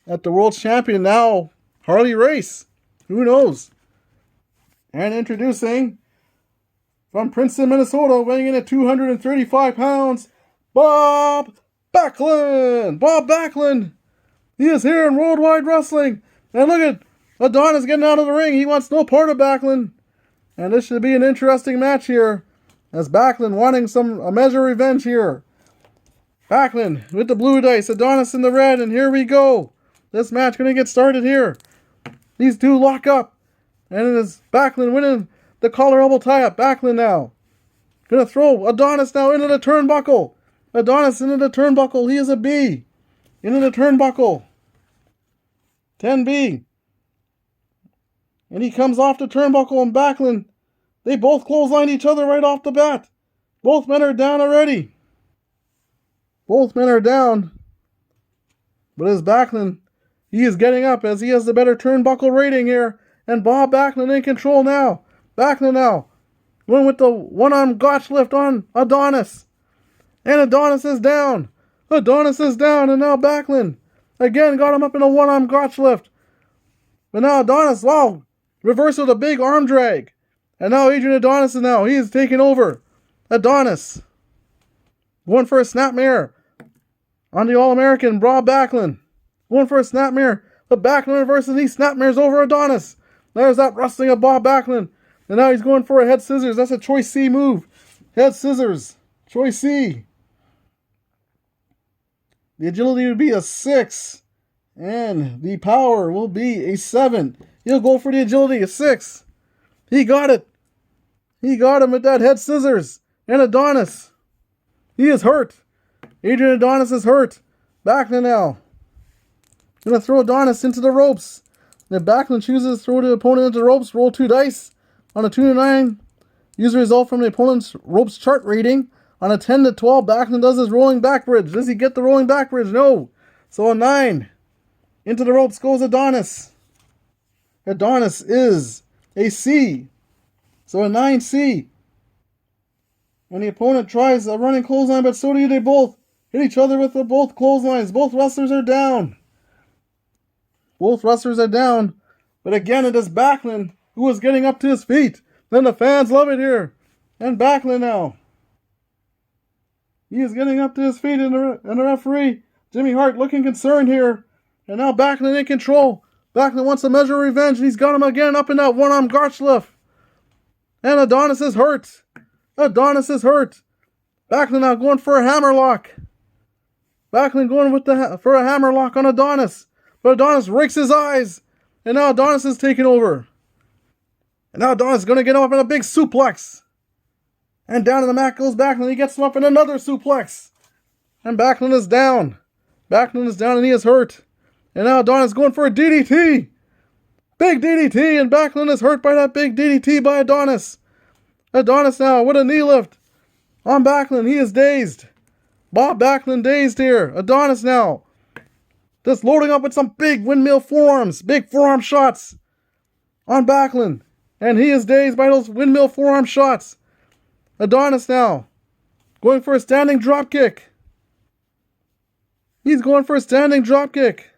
at the world champion now, Harley Race. Who knows? And introducing, from Princeton, Minnesota, weighing in at 235 pounds, Bob Backlund. Bob Backlund. He is here in Worldwide Wrestling. And look at Adonis getting out of the ring. He wants no part of Backlund. And this should be an interesting match here, as Backlund wanting a measure of revenge here. Backlund with the blue dice, Adonis in the red, and here we go. This match going to get started here. These two lock up. And it is Backlund winning the collar elbow tie-up. Backlund now going to throw Adonis now into the turnbuckle. Adonis into the turnbuckle. He is a B. Into the turnbuckle. 10B. And he comes off the turnbuckle, and Backlund, they both clothesline each other right off the bat. Both men are down already. Both men are down. But as Backlund, he is getting up as he has the better turnbuckle rating here. And Bob Backlund in control now. Backlund now going with the one-arm gotch lift on Adonis. And Adonis is down. Adonis is down, and now Backlund again got him up in a one-arm gotch lift. But now Adonis, wow, reverse with a big arm drag. And now Adrian Adonis he is taking over. Adonis going for a snapmare on the All-American Bob Backlund. Going for a snapmare. But Backlund reverses, he snapmares over Adonis. There's that wrestling of Bob Backlund. And now he's going for a head scissors. That's a choice C move. Head scissors. Choice C. The agility would be a 6. And the power will be a 7. He'll go for the agility, a 6. He got it. He got him with that head scissors. And Adonis, he is hurt. Adrian Adonis is hurt. Backlund now going to throw Adonis into the ropes. Then Backlund chooses to throw the opponent into the ropes. Roll 2 dice on a 2 to 9. Use the result from the opponent's ropes chart rating. On a 10 to 12, Backlund does his rolling back bridge. Does he get the rolling back bridge? No. So a 9. Into the ropes goes Adonis. Adonis is a C. So a 9C. And the opponent tries a running clothesline, but so do they both. Hit each other with both clotheslines. Both wrestlers are down. Both wrestlers are down. But again, it is Backlund who is getting up to his feet. Then the fans love it here. And Backlund now. He is getting up to his feet, and the referee, Jimmy Hart, looking concerned here. And now Backlund in control. Backlund wants to measure revenge, and he's got him again up in that one-arm Garchliff. And Adonis is hurt. Adonis is hurt. Backlund now going for a hammerlock. Backlund going for a hammerlock on Adonis. But Adonis rakes his eyes. And now Adonis is taking over. And now Adonis is going to get him up in a big suplex. And down in the mat goes Backlund. He gets him up in another suplex. And Backlund is down. Backlund is down and he is hurt. And now Adonis is going for a DDT. Big DDT. And Backlund is hurt by that big DDT by Adonis. Adonis now with a knee lift on Backlund. He is dazed. Bob Backlund dazed here. Adonis now just loading up with some big windmill forearms. Big forearm shots on Backlund. And he is dazed by those windmill forearm shots. Adonis now going for a standing drop kick. He's going for a standing drop kick.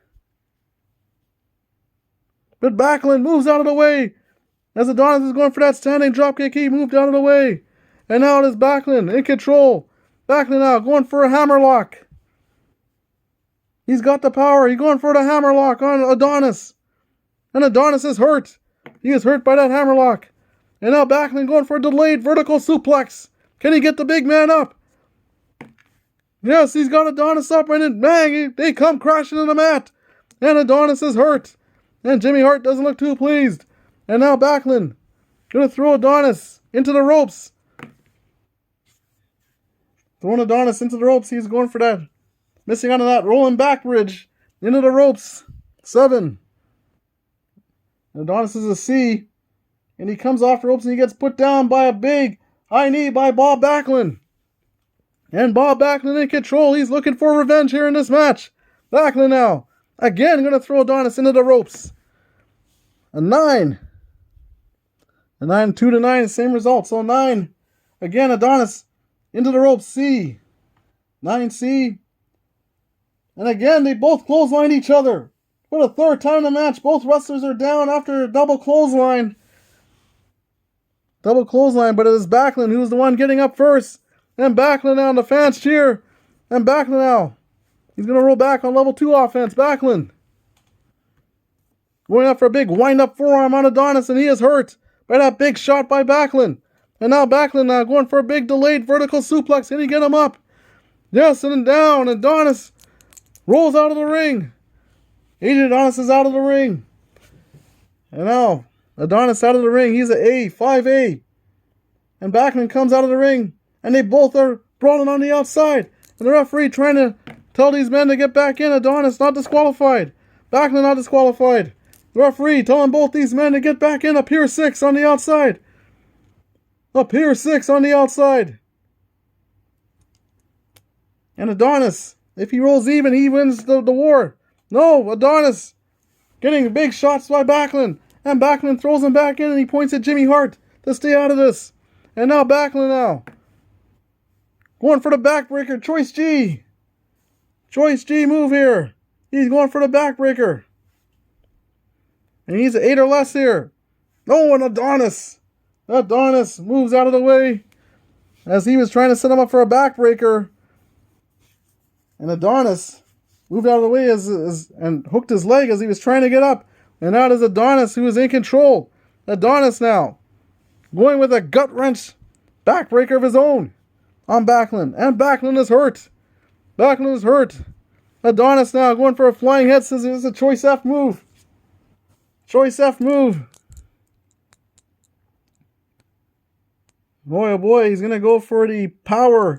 But Backlund moves out of the way. As Adonis is going for that standing drop kick, he moved out of the way. And now it is Backlund in control. Backlund now going for a hammerlock. He's got the power. He's going for the hammerlock on Adonis. And Adonis is hurt. He is hurt by that hammerlock. And now Backlund going for a delayed vertical suplex. Can he get the big man up? Yes, he's got Adonis up, and then bang, they come crashing in the mat. And Adonis is hurt. And Jimmy Hart doesn't look too pleased. And now Backlund going to throw Adonis into the ropes. Throwing Adonis into the ropes. He's going for that. Missing out on that rolling back bridge into the ropes. 7. Adonis is a C. And he comes off the ropes and he gets put down by a big high knee by Bob Backlund. And Bob Backlund in control. He's looking for revenge here in this match. Backlund now. Again going to throw Adonis into the ropes. A 9. A 9, 2 to 9. Same result. So 9. Again Adonis into the ropes. C. 9C. And again, they both clothesline each other. For the third time in the match, both wrestlers are down after a double clothesline. Double clothesline, but it is Backlund who's the one getting up first. And Backlund now, and the fans cheer. And Backlund now. He's going to roll back on level 2 offense. Backlund. Going up for a big wind-up forearm on Adonis, and he is hurt by that big shot by Backlund. And now Backlund now going for a big delayed vertical suplex. Can he get him up? Yes, and then down. Adonis rolls out of the ring. Adrian Adonis is out of the ring. And now Adonis out of the ring. He's an A, 5A. And Backlund comes out of the ring. And they both are brawling on the outside. And the referee trying to tell these men to get back in. Adonis not disqualified. Backlund not disqualified. The referee telling both these men to get back in. Up here 6 on the outside. Up here 6 on the outside. And Adonis, if he rolls even, he wins the war. No, Adonis getting big shots by Backlund. And Backlund throws him back in and he points at Jimmy Hart to stay out of this. And now Backlund now. Going for the backbreaker. Choice G. Choice G move here. He's going for the backbreaker. And he's an 8 or less here. No, and Adonis. Adonis moves out of the way as he was trying to set him up for a backbreaker. And Adonis moved out of the way and hooked his leg as he was trying to get up. And now it is Adonis who is in control. Adonis now going with a gut-wrench backbreaker of his own on Backlund. And Backlund is hurt. Backlund is hurt. Adonis now going for a flying head scissors. It's a choice F move. Choice F move. Boy, oh boy, he's going to go for the power.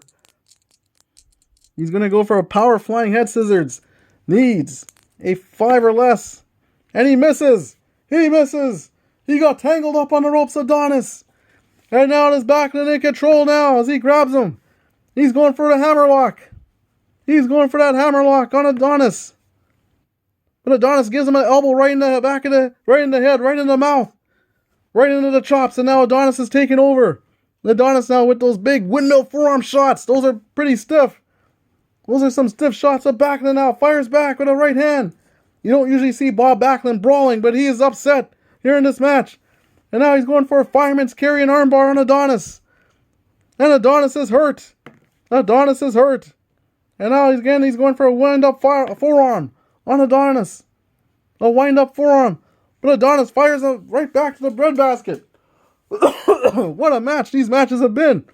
He's going to go for a power flying head scissors. Needs a 5 or less. And he misses. He misses. He got tangled up on the ropes, Adonis. And now it is Backlund in control now as he grabs him. He's going for the hammerlock. He's going for that hammerlock on Adonis. But Adonis gives him an elbow right in the back of right in the head, right in the mouth. Right into the chops. And now Adonis is taking over. Adonis now with those big windmill forearm shots. Those are pretty stiff. Those are some stiff shots. Of Backlund now fires back with a right hand. You don't usually see Bob Backlund brawling, but he is upset here in this match. And now he's going for a fireman's carry and armbar on Adonis. And Adonis is hurt. Adonis is hurt. And now he's going for a wind-up forearm on Adonis. A wind-up forearm. But Adonis fires him right back to the breadbasket. What a match these matches have been.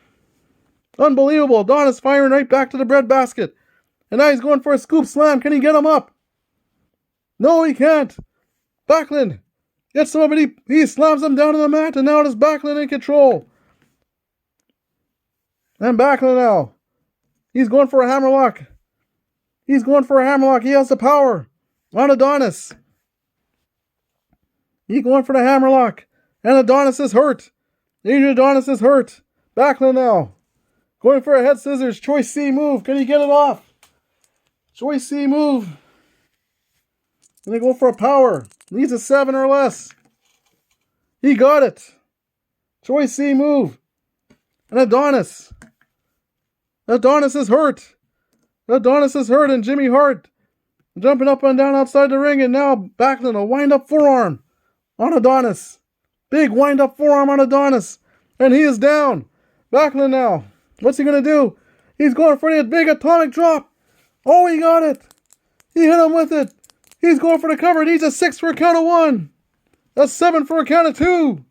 Unbelievable. Adonis firing right back to the breadbasket. And now he's going for a scoop slam. Can he get him up? No, he can't. Backlund gets him up, and he slams him down on the mat, and now it is Backlund in control. And Backlund now. He's going for a hammerlock. He's going for a hammerlock. He has the power on Adonis. He's going for the hammerlock. And Adonis is hurt. Adrian Adonis is hurt. Backlund now. Going for a head scissors. Choice C move. Can he get it off? Choice C move. And they go for a power. Needs a 7 or less. He got it. Choice C move. And Adonis. Adonis is hurt. Adonis is hurt, and Jimmy Hart jumping up and down outside the ring, and now Backlund, a wind-up forearm on Adonis. Big wind-up forearm on Adonis. And he is down. Backlund now. What's he going to do? He's going for the big atomic drop. Oh, he got it. He hit him with it. He's going for the cover. He needs a 6 for a count of 1. A 7 for a count of 2.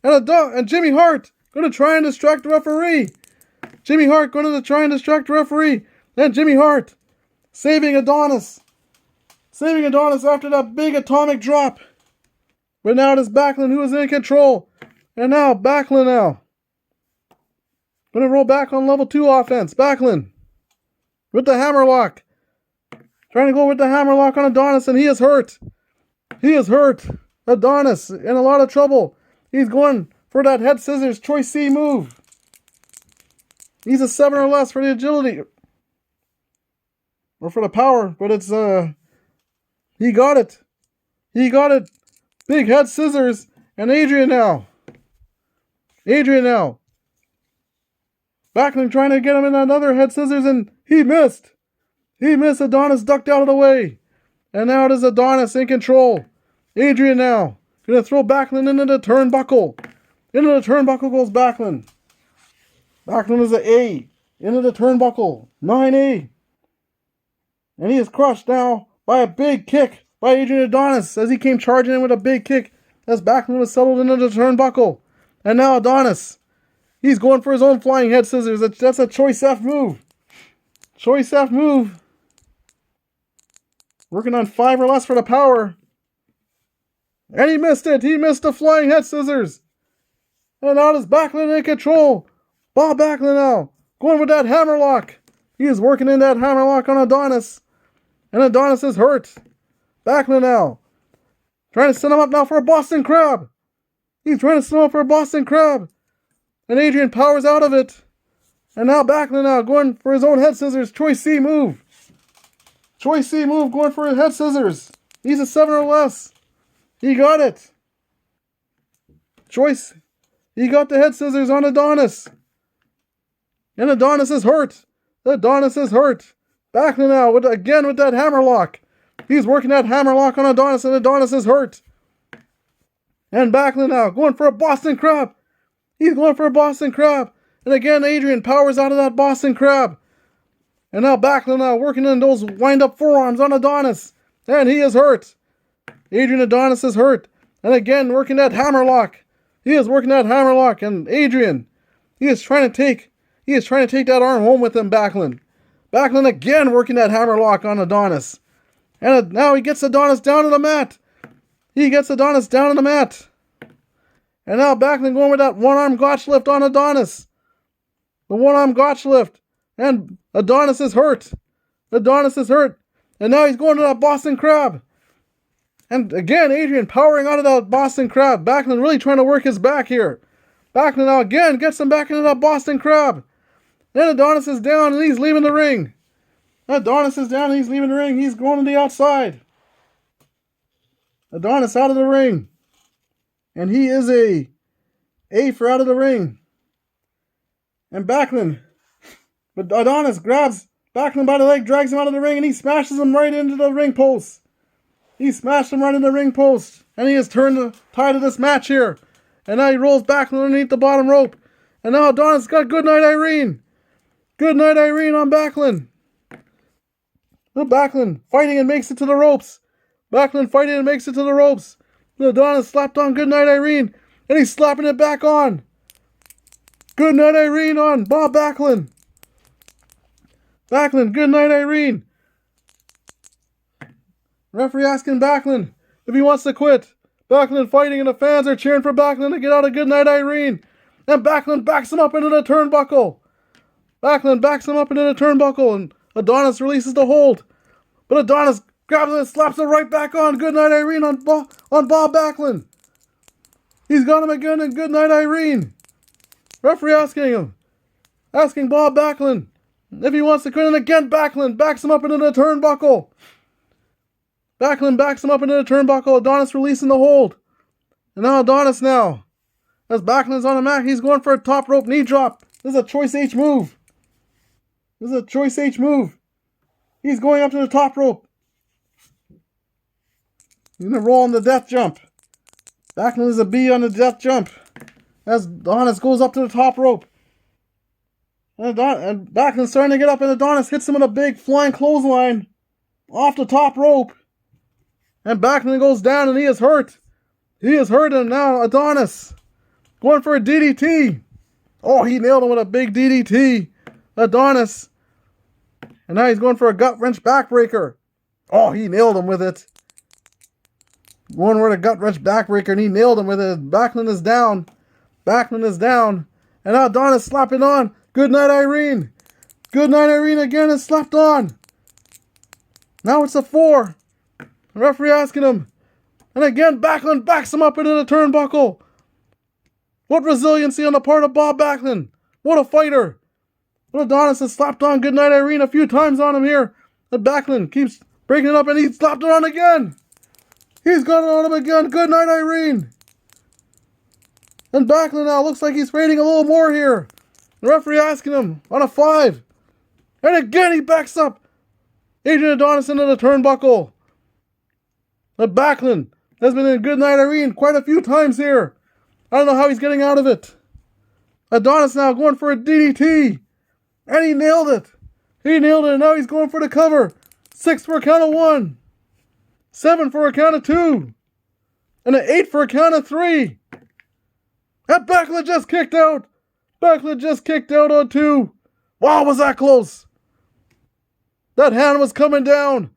And Jimmy Hart going to try and distract the referee. Jimmy Hart going to try and distract the referee. And Jimmy Hart saving Adonis. Saving Adonis after that big atomic drop. But now it is Backlund who is in control. And now Backlund now. Going to roll back on level 2 offense. Backlund with the hammerlock. Trying to go with the hammerlock on Adonis, and he is hurt. He is hurt. Adonis in a lot of trouble. He's going for that head scissors choice C move. He's a 7 or less for the agility. Or for the power, but it's he got it. He got it. Big head scissors. And Adrian now. Adrian now. Backlund trying to get him in another head scissors, and he missed. He missed. Adonis ducked out of the way. And now it is Adonis in control. Adrian now. Going to throw Backlund into the turnbuckle. Into the turnbuckle goes Backlund. Backlund is an A. Into the turnbuckle. 9A. And he is crushed now by a big kick by Adrian Adonis as he came charging in with a big kick as Backlund was settled into the turnbuckle. And now Adonis. He's going for his own flying head scissors. That's a choice F move. Choice F move. Working on 5 or less for the power. And he missed it. He missed the flying head scissors. And now is Backlund in control. Bob Backlund now. Going with that hammerlock. He is working in that hammerlock on Adonis. And Adonis is hurt. Backlund now. Trying to set him up now for a Boston Crab. He's trying to set him up for a Boston Crab. And Adrian powers out of it. And now Backlund now going for his own head scissors. Choice C move. Choice C move going for his head scissors. He's a 7 or less. He got it. Choice. He got the head scissors on Adonis. And Adonis is hurt. Adonis is hurt. Backlund now again with that hammerlock. He's working that hammerlock on Adonis, and Adonis is hurt. And Backlund now going for a Boston Crab. He's going for a Boston Crab. And again, Adrian powers out of that Boston Crab. And now Backlund now working in those wind-up forearms on Adonis. And he is hurt. Adrian Adonis is hurt. And again, working that hammerlock. He is working that hammerlock. And Adrian, he is trying to take that arm home with him, Backlund. Backlund again working that hammerlock on Adonis. And now he gets Adonis down to the mat. He gets Adonis down on the mat. And now Backlund going with that one-arm gotch lift on Adonis. The one-arm gotch lift. And Adonis is hurt. Adonis is hurt. And now he's going to that Boston Crab. And again, Adrian powering out of that Boston Crab. Backlund really trying to work his back here. Backlund now again gets him back into that Boston Crab. Then Adonis is down and he's leaving the ring. Adonis is down and he's leaving the ring. He's going to the outside. Adonis out of the ring. And he is A for out of the ring. And Backlund. But Adonis grabs Backlund by the leg, drags him out of the ring, and he smashes him right into the ring post. He smashed him right in the ring post. And he has turned the tide of this match here. And now he rolls Backlund underneath the bottom rope. And now Adonis got Good Night Irene. Good Night Irene on Backlund. Backlund fighting and makes it to the ropes. Backlund fighting and makes it to the ropes. Adonis slapped on Goodnight Irene, and he's slapping it back on. Goodnight Irene on Bob Backlund. Backlund, Goodnight Irene. Referee asking Backlund if he wants to quit. Backlund fighting, and the fans are cheering for Backlund to get out of Goodnight Irene. And Backlund backs him up into the turnbuckle. Backlund backs him up into the turnbuckle, and Adonis releases the hold. But Adonis grabs it and slaps it right back on Goodnight Irene on Bob Backlund. He's got him again in Goodnight Irene. Referee asking Bob Backlund if he wants to quit, and again Backlund backs him up into the turnbuckle. Backlund backs him up into the turnbuckle. Adonis releasing the hold. And now Adonis as Backlund's on the mat, he's going for a top rope knee drop. This is a choice H move. He's going up to the top rope. He's going to roll on the death jump. Backlund is a B on the death jump as Adonis goes up to the top rope. And Backlund's starting to get up, and Adonis hits him with a big flying clothesline off the top rope. And Backlund goes down, and he is hurt. And now Adonis going for a DDT. Oh, he nailed him with a big DDT. Adonis. And now he's going for a gut wrench backbreaker. Oh, he nailed him with it. Going for a gut wrench backbreaker, and he nailed him with it. Backlund is down. And now Adonis slapping on Goodnight Irene. Goodnight Irene again is slapped on. Now it's a 4. The referee asking him. And again, Backlund backs him up into the turnbuckle. What resiliency on the part of Bob Backlund. What a fighter. But Adonis has slapped on Goodnight Irene a few times on him here. And Backlund keeps breaking it up, and he slapped it on again. He's got it on him again. Goodnight Irene. And Backlund now looks like he's waiting a little more here. The referee asking him on a 5. And again he backs up Adrian Adonis into the turnbuckle. But Backlund has been in Goodnight Irene quite a few times here. I don't know how he's getting out of it. Adonis now going for a DDT. And he nailed it. And now he's going for the cover. 6 for a count of 1. 7 for a count of 2. And an 8 for a count of 3. And Backlund just kicked out. On 2. Wow, was that close. That hand was coming down.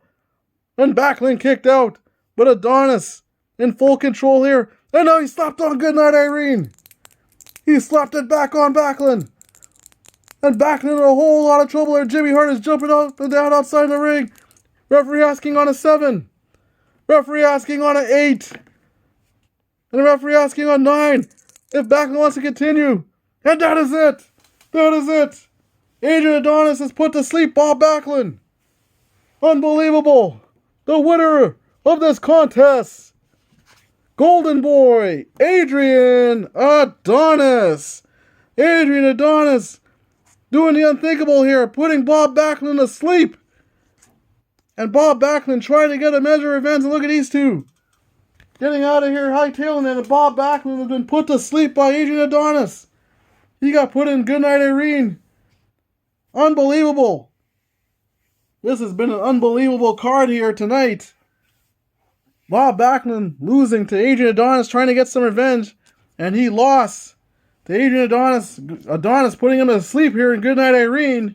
And Backlund kicked out. But Adonis in full control here. And now he slapped on Goodnight Irene. He slapped it back on Backlund. And Backlund in a whole lot of trouble there. Jimmy Hart is jumping up and down outside the ring. Referee asking on a 7. Referee asking on an 8. And the referee asking on 9. If Backlund wants to continue. And that is it. Adrian Adonis has put to sleep Bob Backlund. Unbelievable. The winner of this contest, Golden Boy, Adrian Adonis. Adrian Adonis doing the unthinkable here, putting Bob Backlund to sleep. And Bob Backlund trying to get a measure of revenge. And look at these two getting out of here, hightailing it. And Bob Backlund has been put to sleep by Adrian Adonis. He got put in Goodnight Irene. Unbelievable. This has been an unbelievable card here tonight. Bob Backlund losing to Adrian Adonis, trying to get some revenge. And he lost to Adrian Adonis. Adonis putting him to sleep here in Goodnight Irene.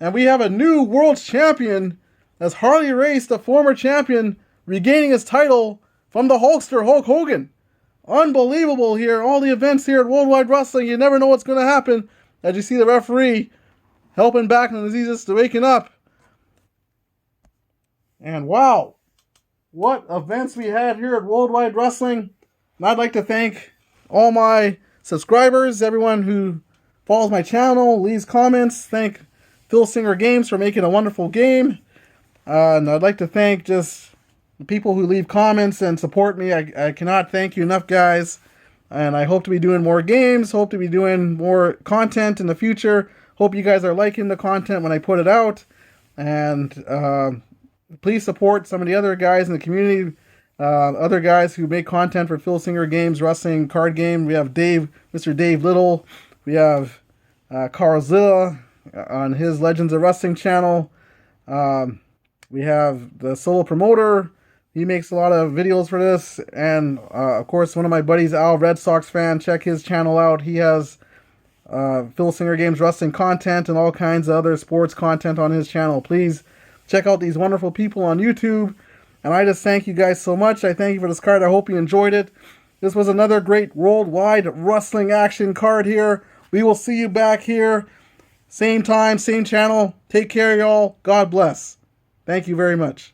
And we have a new world champion as Harley Race, the former champion, regaining his title from the Hulkster, Hulk Hogan. Unbelievable here. All the events here at Worldwide Wrestling. You never know what's going to happen. As you see the referee helping Backlund as he's just waking up. And wow, what events we had here at Worldwide Wrestling. And I'd like to thank all my subscribers, everyone who follows my channel, leaves comments. Thank Filsinger Games for making a wonderful game. And I'd like to thank just the people who leave comments and support me. I cannot thank you enough, guys. And I hope to be doing more games. Hope to be doing more content in the future. Hope you guys are liking the content when I put it out. And please support some of the other guys in the community. Other guys who make content for Filsinger Games, Wrestling Card Game. We have Mr. Dave Little. We have Carl Zilla on his Legends of Wrestling channel. We have the Solo Promoter. He makes a lot of videos for this. And, of course, one of my buddies, Al, Red Sox fan, check his channel out. He has Filsinger Games Wrestling content and all kinds of other sports content on his channel. Please check out these wonderful people on YouTube. And I just thank you guys so much. I thank you for this card. I hope you enjoyed it. This was another great worldwide wrestling action card here. We will see you back here. Same time, same channel. Take care, y'all. God bless. Thank you very much.